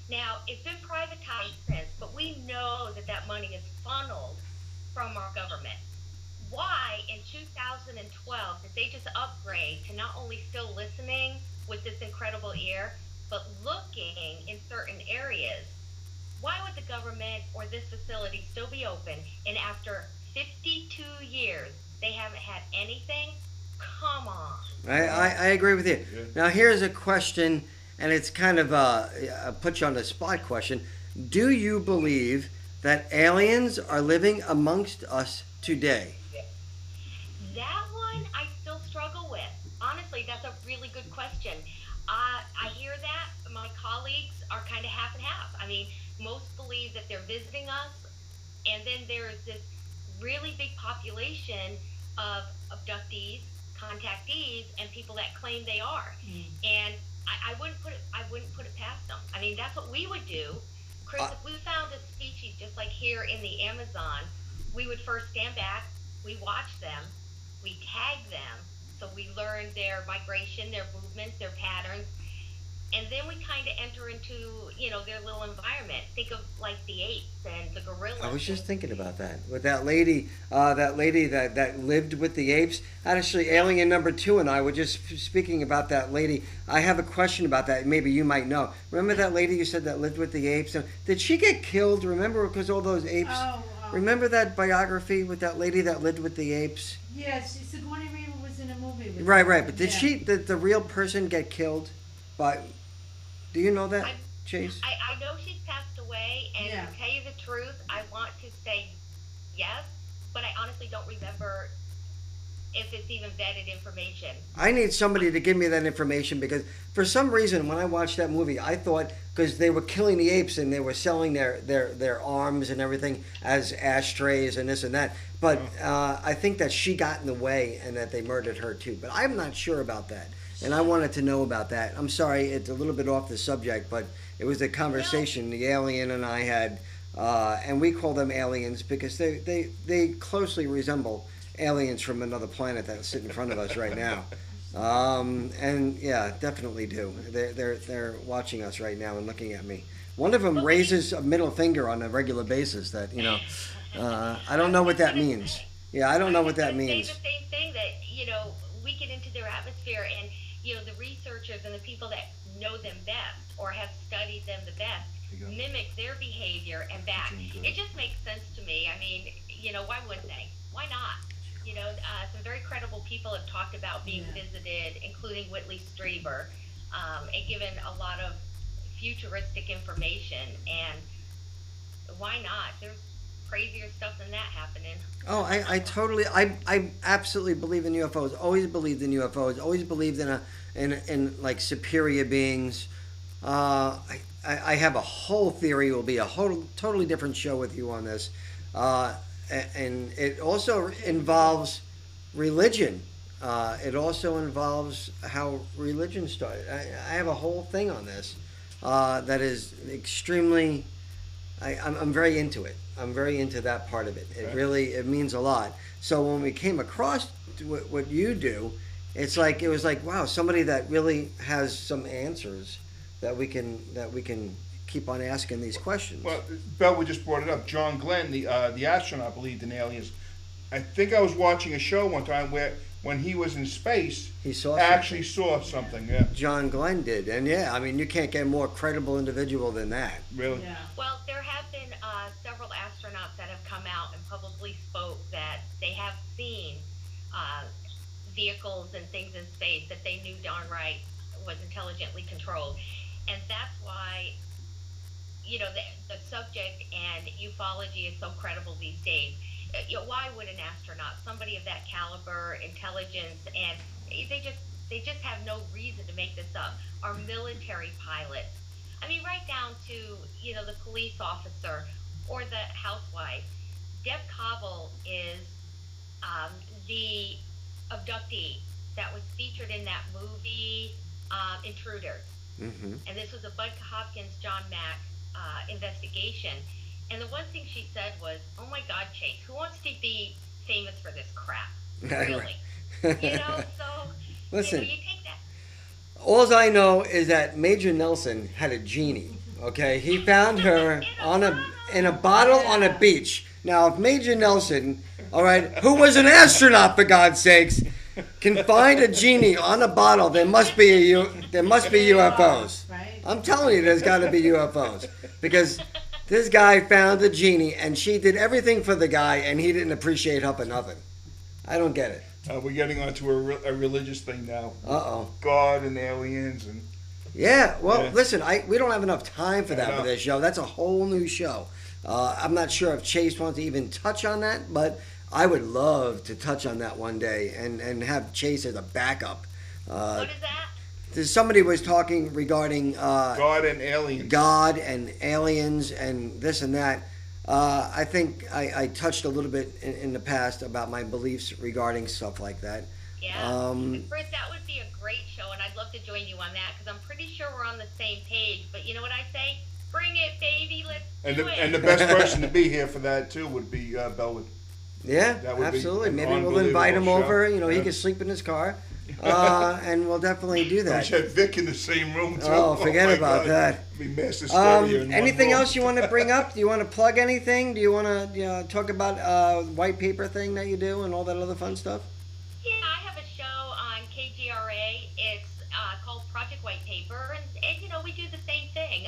Now, it's been privatized since, but we know that money is funneled from our government. Why, in 2012, did they just upgrade to not only still listening with this incredible ear, but looking in certain areas? Why would the government or this facility still be open, and after 52 years, they haven't had anything? Come on. I agree with you. Yeah. Now, here's a question, and it's kind of a put you on the spot question. Do you believe that aliens are living amongst us today? That one I still struggle with. Honestly, that's a really good question. I hear that. My colleagues are kind of half and half. I mean, most believe that they're visiting us, and then there's this really big population of abductees, contactees, and people that claim they are. And I wouldn't put it past them. I mean, that's what we would do. Chris, if we found a species just like here in the Amazon, we would first stand back, we watch them, we tag them, so we learn their migration, their movements, their patterns, and then we kind of enter into, their little environment. Think of like the apes and the gorillas. I was just thinking about that with that lady that lived with the apes. Actually, alien number 2 and I were just speaking about that lady. I have a question about that. Maybe you might know. Remember that lady you said that lived with the apes? Did she get killed? Remember, because all those apes. Remember that biography with that lady that lived with the apes? Yes, Sigourney Weaver was in a movie with Right. her. But did the real person get killed? Do you know that, Chase? I know she's passed away, and to tell you the truth, I want to say yes, but I honestly don't remember if it's even vetted information. I need somebody to give me that information, because for some reason when I watched that movie, I thought, because they were killing the apes and they were selling their arms and everything as ashtrays and this and that, but I think that she got in the way and that they murdered her too, but I'm not sure about that. And I wanted to know about that. I'm sorry, it's a little bit off the subject, but it was a conversation the alien and I had, and we call them aliens because they closely resemble aliens from another planet that sit in front of us right now. And yeah, definitely do. They're watching us right now and looking at me. One of them raises a middle finger on a regular basis. That I don't know what that means. Yeah, I don't know what that means. Say the same thing that we get into their atmosphere and. The researchers and the people that know them best or have studied them the best mimic their behavior and back. It just makes sense to me. I mean, why wouldn't they? Why not? Some very credible people have talked about being visited, including Whitley Strieber, and given a lot of futuristic information. And why not? There's crazier stuff than that happening. Oh, I absolutely believe in UFOs. Always believed in UFOs. Always believed in like superior beings. I have a whole theory. It will be a totally different show with you on this, and it also involves religion. It also involves how religion started. I have a whole thing on this that is extremely. I'm very into it. I'm very into that part of it. It means a lot. So when we came across what you do, it was like wow, somebody that really has some answers that we can keep on asking these questions. Well, Bella just brought it up. John Glenn, the astronaut, believed in aliens. I think I was watching a show one time where when he was in space, he saw something. Yeah. John Glenn did, and I mean, you can't get a more credible individual than that. Really? Yeah. Well, there have been several astronauts that have come out and publicly spoke that they have seen vehicles and things in space that they knew darn right was intelligently controlled, and that's why the subject and ufology is so credible these days. Why would an astronaut, somebody of that caliber, intelligence, and they just have no reason to make this up. Our military pilots, I mean, right down to the police officer or the housewife. Deb Cobble is the abductee that was featured in that movie Intruders, and this was a Bud Hopkins, John Mack investigation. And the one thing she said was, "Oh my God, Chase, who wants to be famous for this crap? Really?" So listen. You take that. All I know is that Major Nelson had a genie. Okay, he found her in a bottle on a beach. Now, if Major Nelson, all right, who was an astronaut for God's sakes, can find a genie on a bottle, there must be UFOs. Right? I'm telling you, there's got to be UFOs because. This guy found a genie, and she did everything for the guy, and he didn't appreciate her for nothing. I don't get it. We're getting onto a religious thing now. Uh-oh. God and aliens and. Yeah. Well, listen, we don't have enough time for that for this show. That's a whole new show. I'm not sure if Chase wants to even touch on that, but I would love to touch on that one day and have Chase as a backup. What is that? Somebody was talking regarding God and aliens. God and aliens and this and that. I think I touched a little bit in the past about my beliefs regarding stuff like that. Yeah. Britt, that would be a great show, and I'd love to join you on that because I'm pretty sure we're on the same page. But you know what I say? Bring it, baby. Let's do it. And the best person to be here for that too would be Bellwood. Yeah, That would be absolutely. an Maybe we'll invite him unbelievable over. show. You know, he Yeah. can sleep in his car, and we'll definitely do We that. should have Vic in the same room too. Oh, forget my about God. that. Be master stereo in one Anything room. else you want to bring up? Do you want to plug anything? Do you want to talk about white paper thing that you do and all that other fun stuff? Yeah, I have a show on KGRA. It's called Project White Paper, and you know we do the same thing.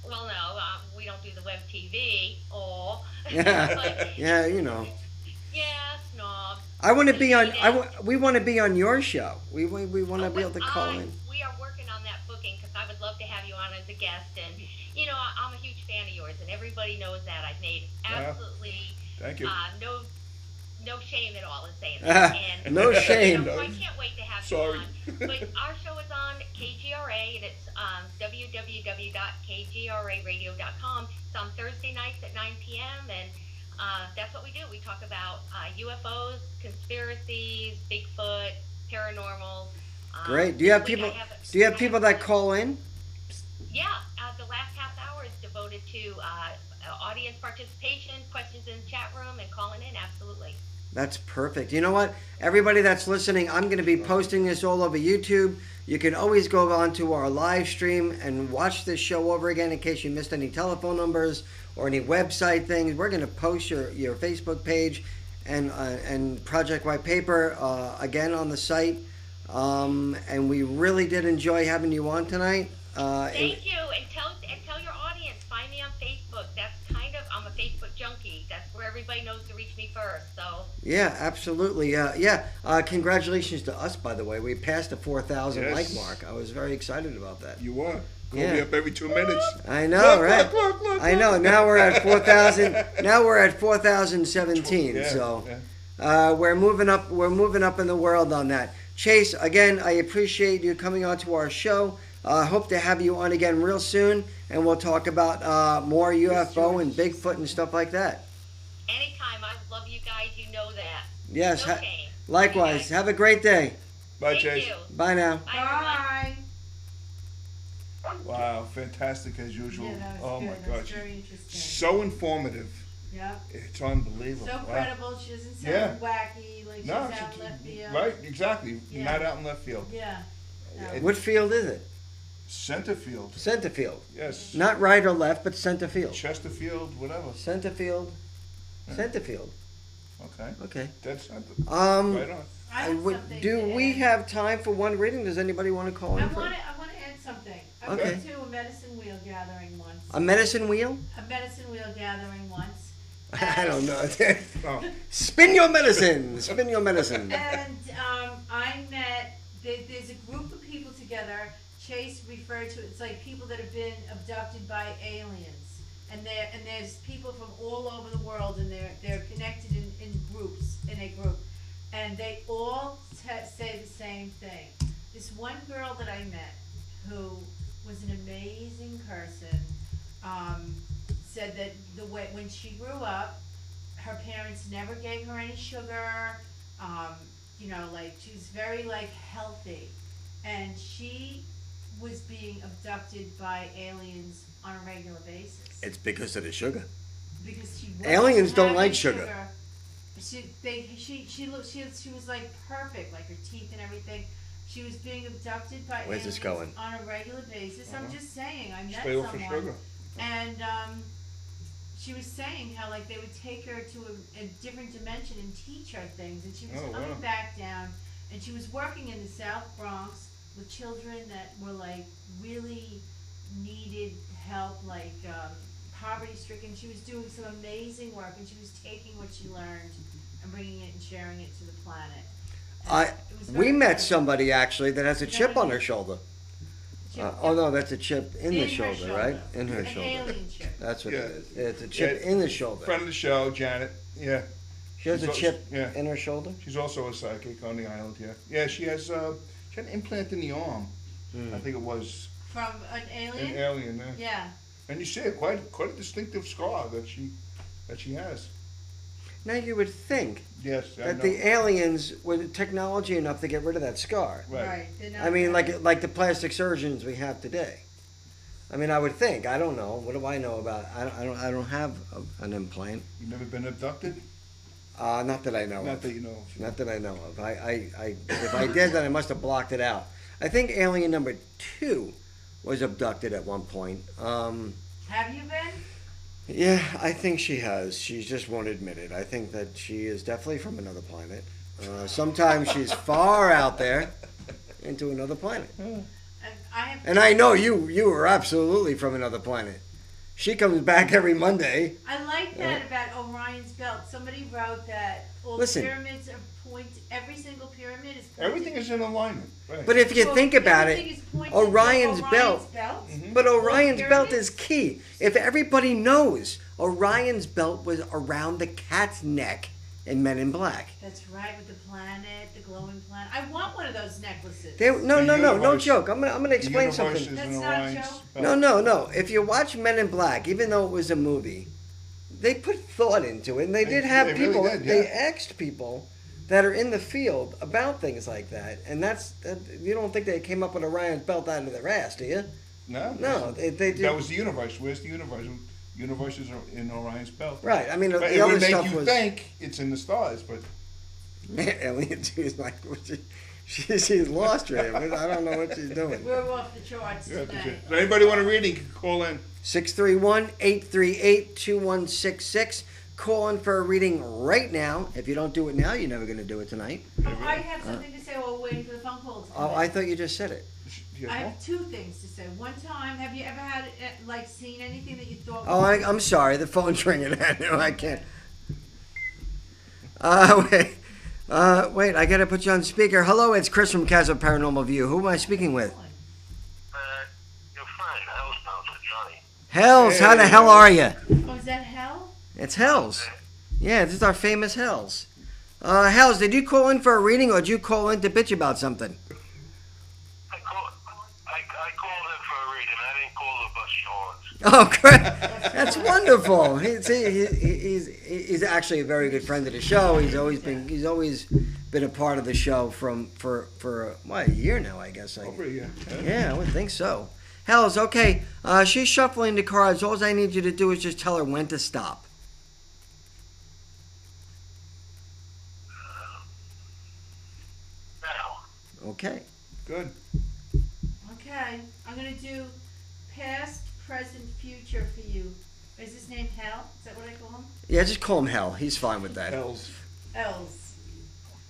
Well, no, we don't do the web TV. Or Yeah, you know. Yeah, snob. I want to be on. We want to be on your show. We want to be able to call in. We are working on that booking because I would love to have you on as a guest, and you know I'm a huge fan of yours, and everybody knows that. I've made absolutely Thank you. no shame at all in saying that. And, No shame. You know, I can't wait to have Sorry. you on. But our show is on KGRA, and it's www.kgraradio.com. It's on Thursday nights at 9 p.m., and that's what we do. We talk about UFOs, conspiracies, Bigfoot, paranormal. Great. Do you have people? Do you have people that call in? Yeah, the last half hour is devoted to audience participation, questions in the chat room, and calling in. Absolutely. That's perfect. You know what? Everybody that's listening, I'm going to be posting this all over YouTube. You can always go onto our live stream and watch this show over again in case you missed any telephone numbers or any website things. We're going to post your Facebook page and Project White Paper again on the site. And we really did enjoy having you on tonight. Thank you, and tell your audience. Find me on Facebook. That's I'm a Facebook junkie. That's where everybody knows to reach me first. So. Yeah, absolutely. Congratulations to us, by the way. We passed the 4,000 like mark. I was very excited about that. You are. We'll be up every 2 minutes. I know, right? Look. I know. Now we're at 4,000. Now we're at 4,017. Yeah, so yeah. we're moving up. We're moving up in the world on that. Chase, again, I appreciate you coming on to our show. Hope to have you on again real soon, and we'll talk about more UFO and Bigfoot and stuff like that. Anytime. I love you guys. You know that. Yes. No shame. Likewise. Have a great day. Bye, Thank Chase. you. Bye now. Bye. Wow, fantastic as usual. Yeah, that was Oh good. my That was gosh. very interesting. So informative. Yeah. It's unbelievable. So Wow. credible. She doesn't sound Yeah. wacky like No, she's out left field. right, exactly. Yeah. Not out in left field. Yeah. No. What field is it? Center field. Center field. Yes. Not right or left, but center field. Chesterfield, whatever. Center field. Yeah. Center field. Okay. Okay. Dead center. Um, Right on. I have something do to we add. have time for one reading? Does anybody want to call in? I for want to add something. I Okay. went to a medicine wheel gathering once. a medicine wheel? A medicine wheel gathering once. I don't know. Oh. Spin your medicine. Spin your medicine. And I met. There's a group of people together. Chase referred to it. It's like people that have been abducted by aliens, and there's people from all over the world, and they're connected in groups in a group, and they all say the same thing. This one girl that I met, who was an amazing person, said that when she grew up, her parents never gave her any sugar. She was very healthy, and she was being abducted by aliens on a regular basis. It's because of the sugar. Because she Aliens don't having like sugar. She was like perfect, like her teeth and everything. She was being abducted by Where's aliens this going? on a regular basis. I'm just saying, I met Stay off the someone, sugar. and she was saying how they would take her to a different dimension and teach her things, and she was coming back down, and she was working in the South Bronx with children that were really needed help, poverty-stricken. She was doing some amazing work, and she was taking what she learned and bringing it and sharing it to the planet. We met somebody actually that has a chip on her shoulder. No, that's a chip in the shoulder, right? In her shoulder. Alien chip. That's what Yeah. it is. It's a chip in the shoulder. Friend of the show, Janet. Yeah. She has a She's chip yeah. in her shoulder? She's also a psychic on the island, yeah. Yeah, she has she had an implant in the arm. I think it was From an alien? an alien, yeah. Yeah. And you see it, quite a distinctive scar that she has. Now you would think Yes, I that know. the aliens were technology enough to get rid of that scar. Right. They're not I mean, that. like the plastic surgeons we have today. I mean, I would think. I don't know. What do I know about? I don't have an implant. You've never been abducted? Not that I know Not of. that you know of. Not that I know of. If I did, then I must have blocked it out. I think alien number 2 was abducted at one point. Have you been? Yeah, I think she has. She just won't admit it. I think that she is definitely from another planet. Sometimes she's far out there into another planet. And I know you are absolutely from another planet. She comes back every Monday. I like that about Orion's belt. Somebody wrote that all Listen. pyramids are every single pyramid is pointed. Everything is in alignment. Right. But if you think about everything it, is pointed to Orion's belt. But Orion's All belt pyramids? is key. If everybody knows, Orion's belt was around the cat's neck in Men in Black. That's right, with the planet, the glowing planet. I want one of those necklaces. No universe- joke. I'm gonna The explain universe something. is in That's not a Orion's joke. belt. No. If you watch Men in Black, even though it was a movie, they put thought into it, and they did have they really people. did, They yeah. asked people that are in the field about things like that, and you don't think they came up with Orion's belt out of their ass, do you? No, they did. That was the universe. Where's the universe? The universe is in Orion's belt. Right. I mean, But the it other would make stuff you was think it's in the stars, but Alien 2 is like she's lost right. I don't know what she's doing. We're off the charts yeah, that's tonight. it. So anybody want a reading? Can call in. 631-838-2166. Call in for a reading right now. If you don't do it now, you're never going to do it tonight. Oh, I have something to say while we're waiting for the phone calls. Oh, I thought you just said it. You I have more? have 2 things to say. One time, have you ever had seen anything that you thought? Oh, I'm sorry. The phone's ringing. I can't. Wait. I got to put you on speaker. Hello, it's Chris from Casper Paranormal View. Who am I speaking with? Your friend, Hell's Bouncer Johnny. Hells. How the hell are you? Oh, is that hell? It's Hells. Yeah, this is our famous Hells. Hells, did you call in for a reading, or did you call in to bitch about something? I called in for a reading. I didn't call the bus Sean's. Oh, great. That's wonderful. He's actually a very good friend of the show. He's always been a part of the show for a year now, I guess. Over a year. Yeah, I would think so. Hells, okay. She's shuffling the cards. All I need you to do is just tell her when to stop. Now. Okay. Good. Okay, I'm gonna do past, present, future for you. Is his name Hell? Is that what I call him? Yeah, just call him Hell. He's fine with that. Hell's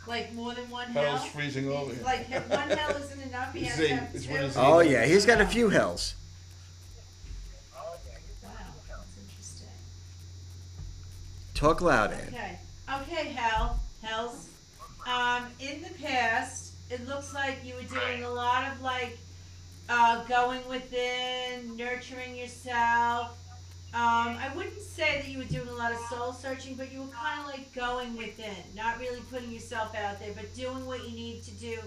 Like more than one hell? Hell's freezing over. Like one hell isn't enough, he has Z. to have It's 2? what is Oh, yeah. He's got a few Hells. Wow, that's interesting. Talk loud, Ed. Okay, Hells. In the past, it looks like you were doing a lot of going within, nurturing yourself. I wouldn't say that you were doing a lot of soul searching, but you were kind of like going within, not really putting yourself out there, but doing what you need to do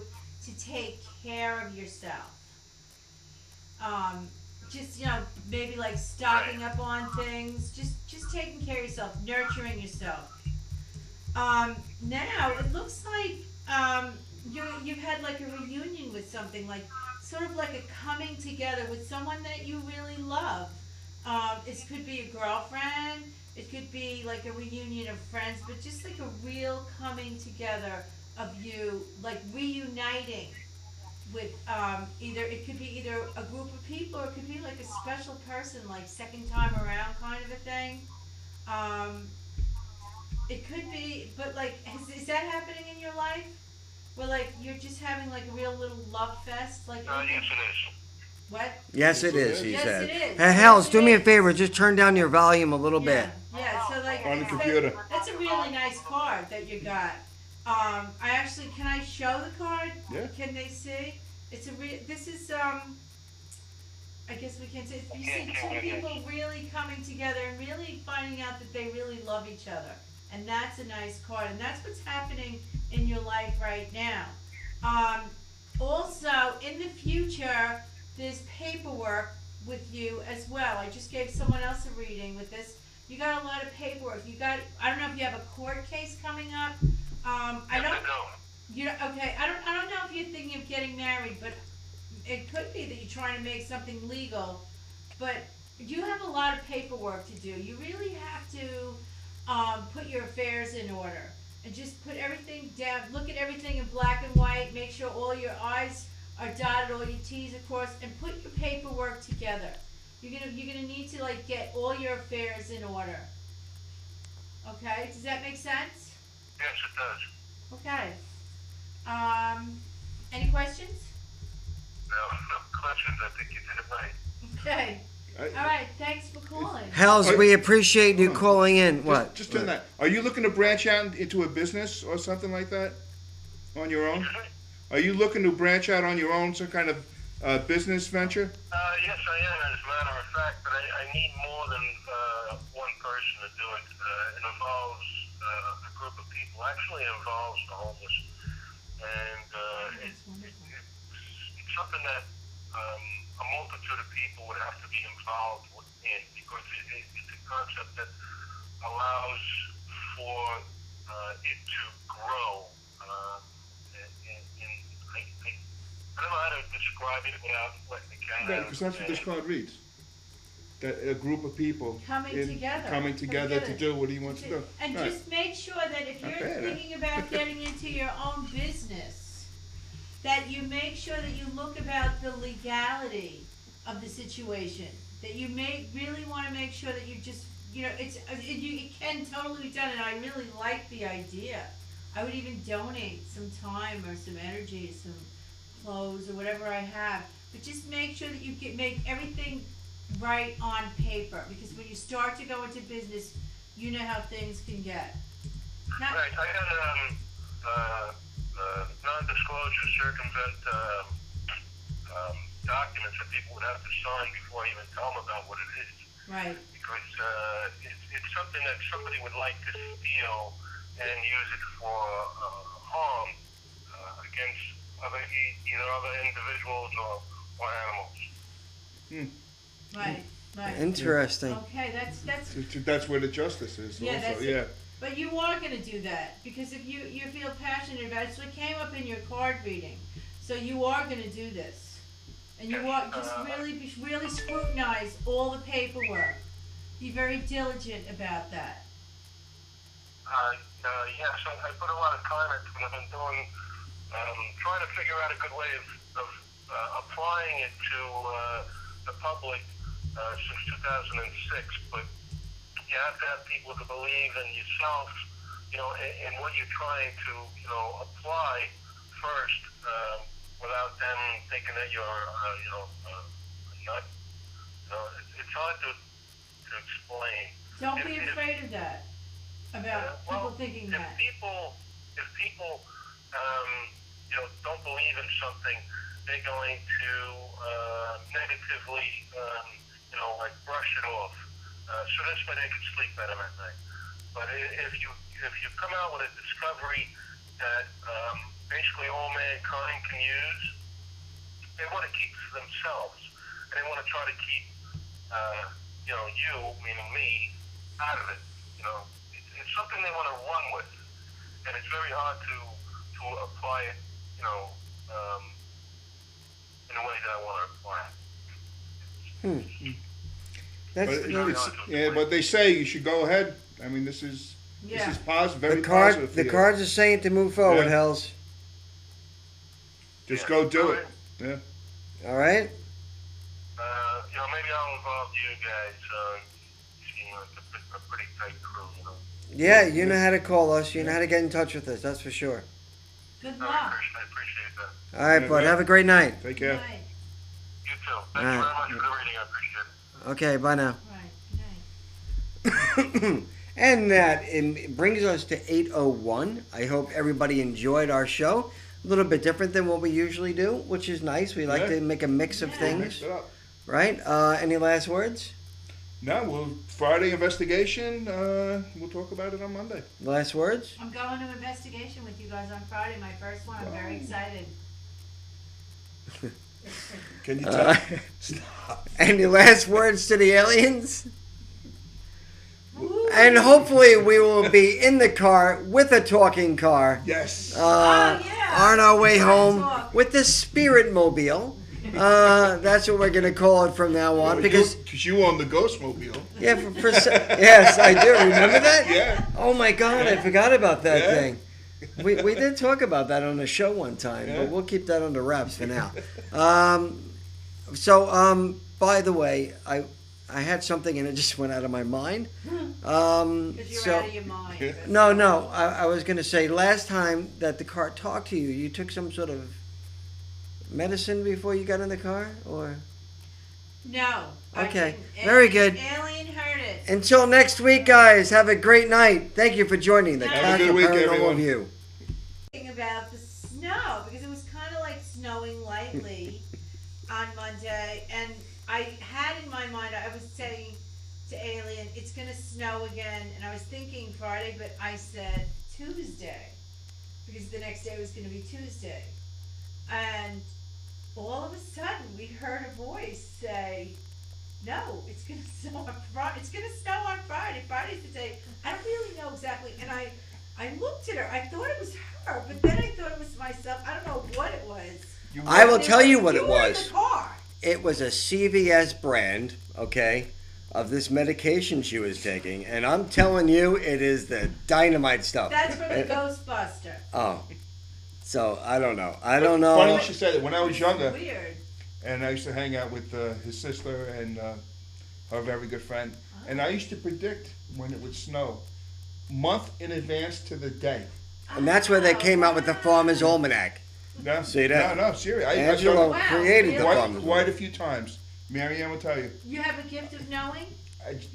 to take care of yourself. Just, maybe like stocking up on things, just taking care of yourself, nurturing yourself. Now it looks like you've had like a reunion with something, like sort of like a coming together with someone that you really love. It could be a girlfriend, it could be like a reunion of friends, but just like a real coming together of you, like reuniting with it could be either a group of people, or it could be like a special person, like second time around kind of a thing. It could be, but like, is that happening in your life? Where like you're just having like a real little love fest, like? Yes, it is. What? Yes, it is, he Yes, said. it is. Hey, Hells, Yes, do it me a is. favor. Just turn down your volume a little bit. Yeah, so like On the it's computer. that's a really nice card that you got. Can I show the card? Yeah. Can they see? This is I guess we can say, you see two people really coming together and really finding out that they really love each other. And that's a nice card. And that's what's happening in your life right now. Also, in the future, there's paperwork with you as well. I just gave someone else a reading with this. You got a lot of paperwork. I don't know if you have a court case coming up. I don't know if you're thinking of getting married, but it could be that you're trying to make something legal. But you have a lot of paperwork to do. You really have to put your affairs in order. And just put everything down, look at everything in black and white, make sure all your I's are dotted, all your T's are crossed, and put your paperwork together. You're gonna need to get all your affairs in order. Okay, does that make sense? Yes, it does. Okay. Any questions? No questions. I think you did it right. Okay. All right, thanks for calling. Hells, we appreciate you calling in. What? Just on that. Are you looking to branch out into a business or something like that on your own? Are you looking to branch out on your own, some kind of business venture? Yes, I am, as a matter of fact, but I need more than one person to do it. It involves a group of people. Actually, it involves the homeless. And it's something that a multitude of people would have to be involved in, because it's a concept that allows for it to grow. I don't know how to describe it without letting the cat out. Yeah, because that's what this card reads. That a group of people coming together to do what he wants to do. And just make sure that if you're thinking about getting into your own business, that you make sure that you look about the legality of the situation. That you really want to make sure that you just, it can totally be done, and I really like the idea. I would even donate some time or some energy, some clothes or whatever I have, but just make sure that you make everything right on paper, because when you start to go into business, you know how things can get. Right, I had non-disclosure circumvent documents that people would have to sign before I even tell them about what it is. Right. Because it's something that somebody would like to steal and use it for harm against either other individuals or animals. Right. Interesting. Okay, that's where the justice is. Yeah, also. that's But you are going to do that, because if you feel passionate about it, so it came up in your card reading. So you are going to do this. And you are just really scrutinize all the paperwork. Be very diligent about that. Yes, I put a lot of time into it. I've been trying to figure out a good way of applying it to the public since 2006, but you have to have people to believe in yourself, in what you're trying to, apply first, without them thinking that you're, a nut. It's hard to explain. Don't be afraid of that, about people thinking that. If people, don't believe in something, they're going to negatively, brush it off. So that's why they can sleep better at night. But if you come out with a discovery that basically all mankind can use, they want to keep for themselves, and they want to try to keep, you, meaning me, out of it. It's something they want to run with, and it's very hard to apply it, in a way that I want to apply it. But they say you should go ahead. I mean, this is positive, very positive. The cards are saying to move forward, Hells. Just go do it. Yeah. All right. Maybe I'll involve you guys. It's a pretty tight crew, Yeah, you know how to call us. You know how to get in touch with us. That's for sure. Good luck. I appreciate that. All right, bud. Have a great night. Take care. Right. You too. Thank you very much for the reading. I appreciate it. Okay, bye now. Right. Good night. And that brings us to 8:01. I hope everybody enjoyed our show. A little bit different than what we usually do, which is nice. We like to make a mix of things. Mix it up. Right? Any last words? No, well, Friday investigation. We'll talk about it on Monday. Last words? I'm going to investigation with you guys on Friday, my first one. I'm very excited. Can you tell? Stop. Any last words to the aliens? And hopefully we will be in the car with a talking car. Yes. On our way home with the Spirit Mobile. That's what we're going to call it from now on. Because you own the Ghost Mobile. Yeah, yes, I do. Remember that? Yeah. Oh my God, I forgot about that thing. We did talk about that on the show one time, but we'll keep that under wraps for now. By the way, I had something and it just went out of my mind. Because you're out of your mind. No. I was going to say, last time that the car talked to you, you took some sort of medicine before you got in the car, or? No. Okay. Very good. Alien heard it. Until next week, guys. Have a great night. Thank you for joining the Casper Paranormal View. About the snow, because it was kind of like snowing lightly on Monday, and I had in my mind, I was saying to Alien, it's going to snow again, and I was thinking Friday, but I said Tuesday, because the next day was going to be Tuesday. And all of a sudden, we heard a voice say, no, it's going to snow on Friday. It's going to snow on Friday. Friday's the day. I don't really know exactly. And I looked at her. I thought it was her, but then I thought it was myself. I don't know what it was. I will tell you what it You were in was. the car. It was a CVS brand, okay, of this medication she was taking. And I'm telling you, it is the dynamite stuff. That's from the Ghostbuster. Oh. So, I don't know. Funny you should say that. When I was younger, Weird. and I used to hang out with his sister and her very good friend, and I used to predict when it would snow, month in advance to the day. And that's where they came out with the Farmer's Almanac. No, See that? No, seriously. Angelo Wow, created the really? Farmer's Quite a Almanac. few times. Mary Ann will tell you. You have a gift of knowing?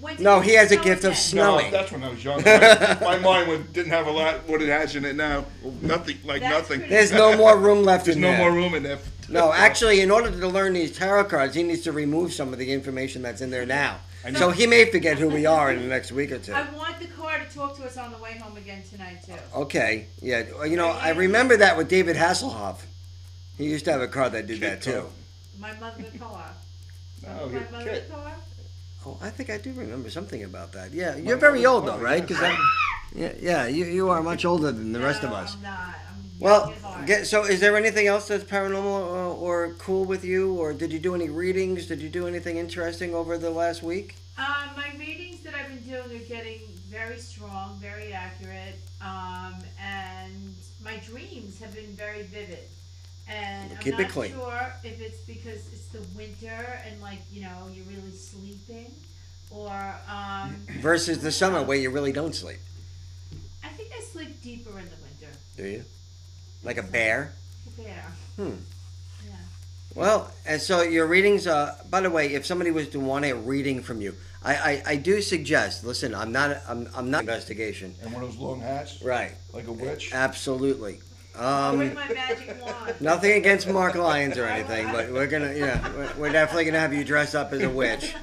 When did No, it he has a snow gift of again? snowing. No, that's when I was younger. My mind didn't have a lot what it has in it now. Nothing, like That's nothing. pretty- There's no more room left There's in no there. more room in there. No, actually, in order to learn these tarot cards, he needs to remove some of the information that's in there now. So he may forget who we are in the next week or two. I want the car to talk to us on the way home again tonight, too. Okay, yeah. You know, I remember that with David Hasselhoff. He used to have a card that did that too. My mother car. No, My mother's car? Oh, I think I do remember something about that. Yeah, you're very old though, right? Because you are much older than the rest of us. I'm not. I'm Well, young at heart. so is there anything else that's paranormal or cool with you, or did you do any readings? Did you do anything interesting over the last week? My readings that I've been doing are getting very strong, very accurate, and my dreams have been very vivid. And Well, I'm keep it not clean. sure if it's because it's the winter and you're really sleeping, or Versus the summer where you really don't sleep. I think I sleep deeper in the winter. Do you? Like a bear? Yeah. Hmm. Yeah. Well, and so your readings, by the way, if somebody was to want a reading from you, I do suggest, listen, I'm not investigation. And one of those long hats, Right. like a witch. Absolutely. Bring my magic wand. Nothing against Mark Lyons or anything, but we're we're definitely gonna have you dress up as a witch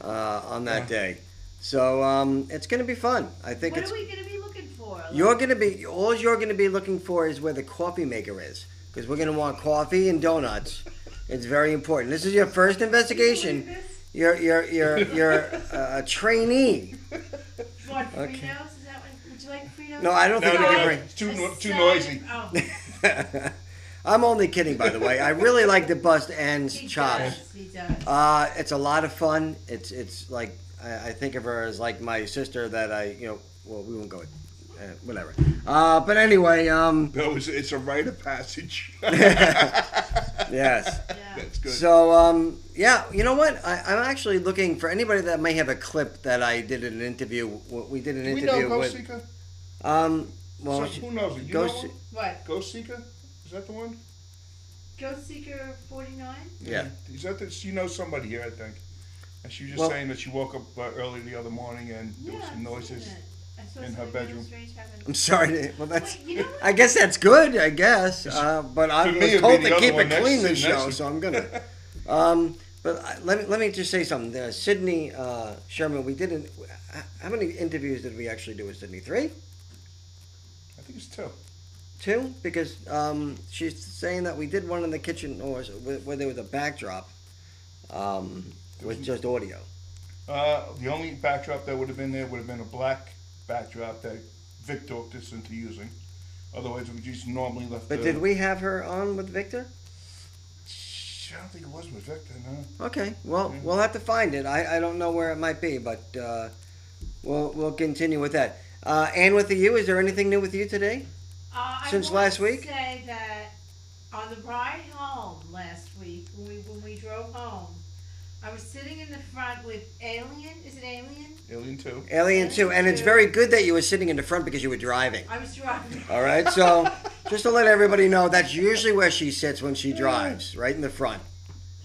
on that day. So it's gonna be fun. I think What are we going to be looking for? all you're gonna be looking for is where the coffee maker is, because we're gonna want coffee and donuts. It's very important. This is your first investigation. You're a trainee. Want Fritos? Okay. Is that what? Would you like Fritos? No, I don't think we can bring. It's too noisy. Oh, I'm only kidding, by the way. I really like to bust Anne's he chops. does. He does. It's a lot of fun. It's like I think of her as like my sister that well, we won't go whatever. But anyway, No, it's a rite of passage. yes. That's good. So yeah, you know what? I'm actually looking for anybody that may have a clip that I did an interview. We did an Do we interview know with. Ghost Seeker? Well, So, who knows it? You Ghost know him? What? Ghost Seeker? Is that the one? Ghost Seeker 49? Yeah. Is that you know somebody here, I think. And she was just Well- saying that she woke up early the other morning and there was some noises. in her bedroom. I'm sorry. Well, that's. Wait, you know what? I guess that's good. I guess, but I me, was it'd told be the to other keep one it next clean to- this next show, to- so I'm gonna. But let me just say something. Sydney Sherman, we didn't. How many interviews did we actually do with Sydney? 3? I think it's 2. 2? Because she's saying that we did one in the kitchen or where there was a backdrop with just audio. The only backdrop that would have been there would have been a black backdrop that Vic talked us into using. Otherwise, we just normally left. But did we have her on with Victor? I don't think it was with Victor, no. Okay, well, we'll have to find it. I don't know where it might be, but we'll continue with that. And with you, is there anything new with you today? Since last week? I want to say that on the ride home last week, when we drove home, I was sitting in the front with Alien. Is it Alien? Alien 2. Alien 2. And it's very good that you were sitting in the front because you were driving. I was driving. All right, so just to let everybody know, that's usually where she sits when she drives, right in the front.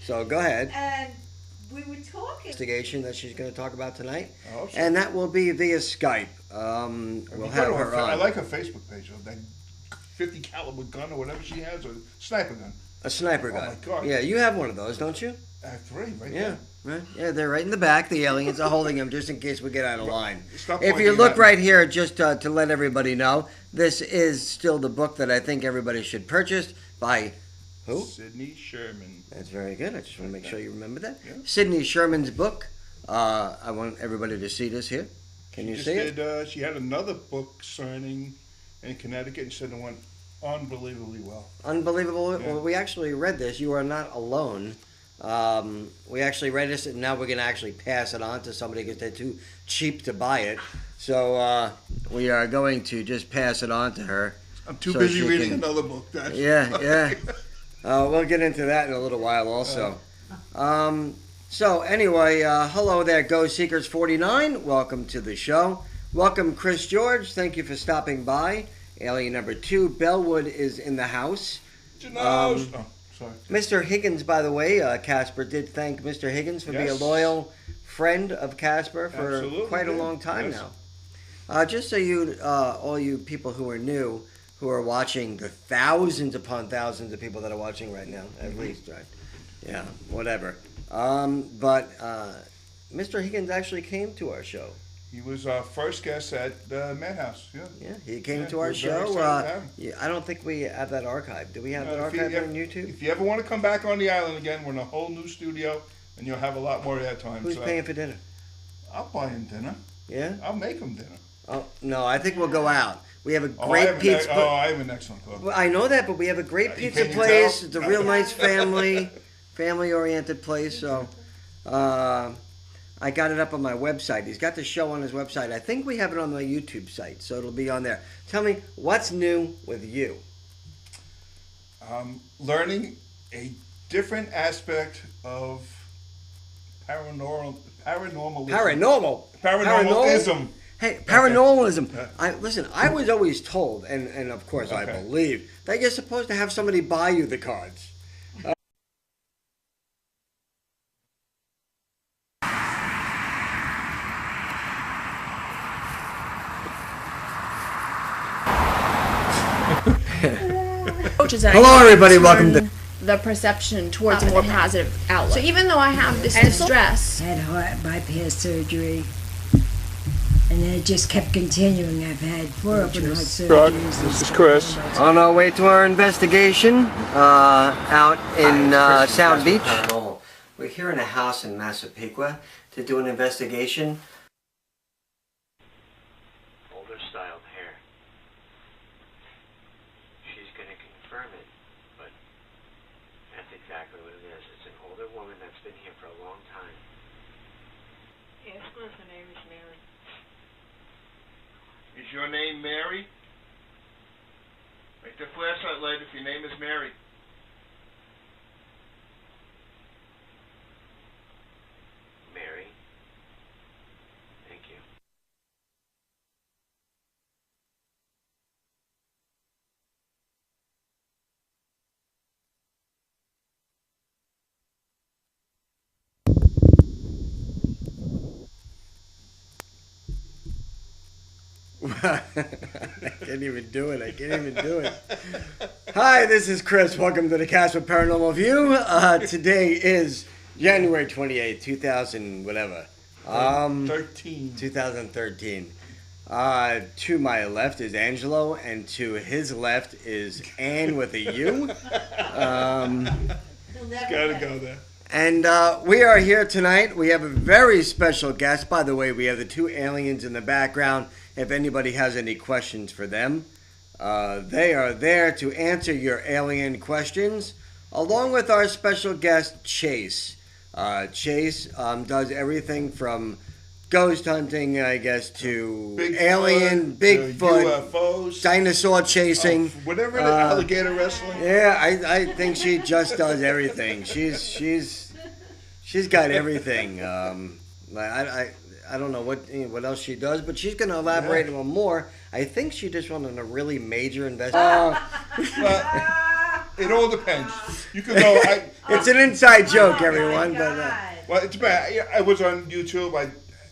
So go ahead. And we were talking. Investigation that she's going to talk about tonight. Oh, sure. And that will be via Skype. We'll have her on. I like her Facebook page. That 50 caliber gun or whatever she has, or sniper gun. A sniper gun. Oh my God. Yeah, you have one of those, don't you? I have 3 right Yeah, there. right. Yeah, they're right in the back. The aliens are holding them just in case we get out of line. Stop If you pointing look at me. right here, just to let everybody know, this is still the book that I think everybody should purchase by who? Sydney Sherman. That's very good. I just want to make sure you remember that. Yeah. Sydney Sherman's book. I want everybody to see this here. Can you see it? She had another book signing in Connecticut and said it went unbelievably well. Unbelievable. Yeah. Well, we actually read this. You are not alone. We actually read this, and now we're going to actually pass it on to somebody because they're too cheap to buy it. So we are going to just pass it on to her. I'm too so busy she reading can- another book. That's Yeah. We'll get into that in a little while also. So anyway, hello there, Go Seekers 49. Welcome to the show. Welcome, Chris George. Thank you for stopping by. Alien number 2, Bellwood is in the house. Sorry. Mr. Higgins, by the way, Casper did thank Mr. Higgins for being a Yes. loyal friend of Casper for Absolutely, quite a yeah. long time Yes. now. Just so you, all you people who are new, who are watching, the thousands upon thousands of people that are watching right now, at least, right? Yeah, whatever. But Mr. Higgins actually came to our show. He was our first guest at the Madhouse. Yeah. Yeah, he came to we're our very show. excited to have him. Yeah, I don't think we have that archived. Do we have that If you- archived on YouTube? If you ever want to come back on the island again, we're in a whole new studio, and you'll have a lot more airtime. Who's so paying for dinner? I'll buy him dinner. Yeah? I'll make him dinner. Oh, no, I think we'll go out. We have a I great have pizza. I have an excellent cook. Well, I know that, but we have a great You pizza can't place. tell? It's a real nice family-oriented place. So, I got it up on my website. He's got the show on his website. I think we have it on my YouTube site, so it'll be on there. Tell me, what's new with you? Learning a different aspect of paranormalism. Paranormalism. Hey, paranormalism. Listen, I was always told, and of course I Okay. believe, that you're supposed to have somebody buy you the cards. Hello, everybody. Welcome to the perception towards a more positive outlook. So even though I have this distress, Had heart bypass surgery, and then it just kept continuing. I've had 4 open heart surgeries. This is Chris. On our way to our investigation out in Sound Beach. We're here in a house in Massapequa to do an investigation. Older styled hair. She's going to confirm it, but that's exactly what it is. It's an older woman that's been here for a long time. Yes, her name is Mary. Is your name Mary? Make the flashlight light if your name is Mary. Mary. Thank you. I can't even do it. Hi, this is Chris. Welcome to the Casper Paranormal View. Today is January 28th, 2000, whatever. 2013. To my left is Angelo, and to his left is Ann with a U. Gotta go there. And we are here tonight. We have a very special guest. By the way, we have the two aliens in the background. If anybody has any questions for them, they are there to answer your alien questions, along with our special guest, Chase. Chase does everything from ghost hunting, I guess, to Bigfoot, UFOs, dinosaur chasing, whatever, alligator wrestling. Yeah, I think she just does everything. She's got everything. I don't know what else she does, but she's going to elaborate on more. I think she just went on a really major investigation. It all depends. You could go. It's an inside joke, everyone. But well, it's bad. I was on YouTube.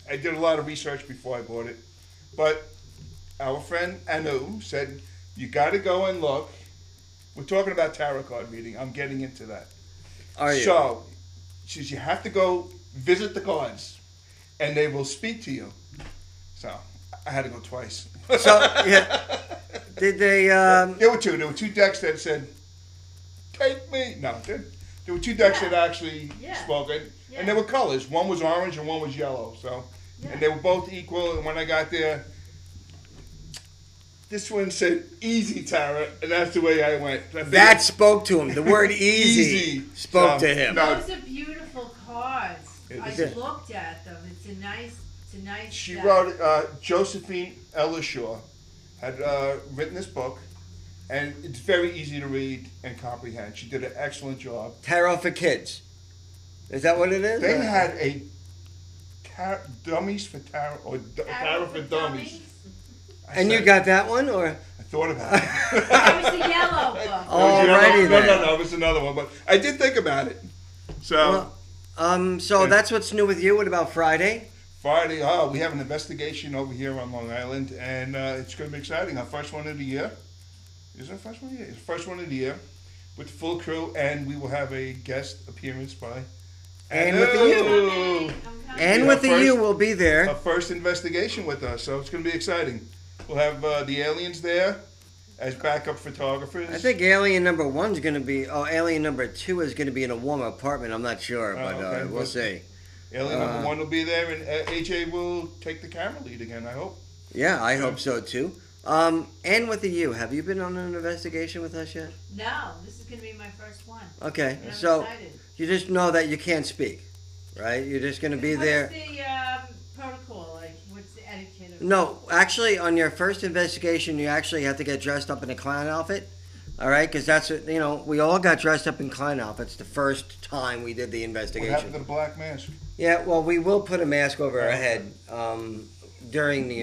I did a lot of research before I bought it. But our friend Anu said, you got to go and look. We're talking about tarot card reading. I'm getting into that. Are you? So, she says you have to go visit the cards, and they will speak to you. So, I had to go twice. So, yeah. Did they... There were two decks that said, take me. No, there were two decks that actually spoke. And there were colors. One was orange and one was yellow. So, and they were both equal. And when I got there, this one said easy tarot, and that's the way I went. That spoke to him. The word easy spoke to him. Those are beautiful cards. I looked at them. It's a nice She wrote, Josephine Ellishaw had written this book, and it's very easy to read and comprehend. She did an excellent job. Tarot for kids. Is that what it is? They had a dummies for tarot, or tarot for dummies. And you got that one, or? I thought about it. It was the yellow book. Alrighty then. No, it was another one, but I did think about it. So, so that's what's new with you. What about Friday? Friday, we have an investigation over here on Long Island, and it's going to be exciting. Our first one of the year. Is it our first one of the year? It's the first one of the year with the full crew, and we will have a guest appearance by Ann with the U. Ann with the U will be there. Our first investigation with us, so it's going to be exciting. We'll have the aliens there as backup photographers. I think alien number 1 is going to be... Oh, alien number 2 is going to be in a warm apartment. I'm not sure, but we'll see. Alien number 1 will be there, and AJ will take the camera lead again, I hope. Yeah, I hope so, too. Ann with the U, have you been on an investigation with us yet? No, this is going to be my first one. Okay, so you just know that you can't speak, right? You're just going to be there. What's the protocol? Like, what's the etiquette? No, actually, on your first investigation, you actually have to get dressed up in a clown outfit. All right, because that's what, we all got dressed up in clown outfits the first time we did the investigation. What happened to the black mask? Yeah, well, we will put a mask over our head during the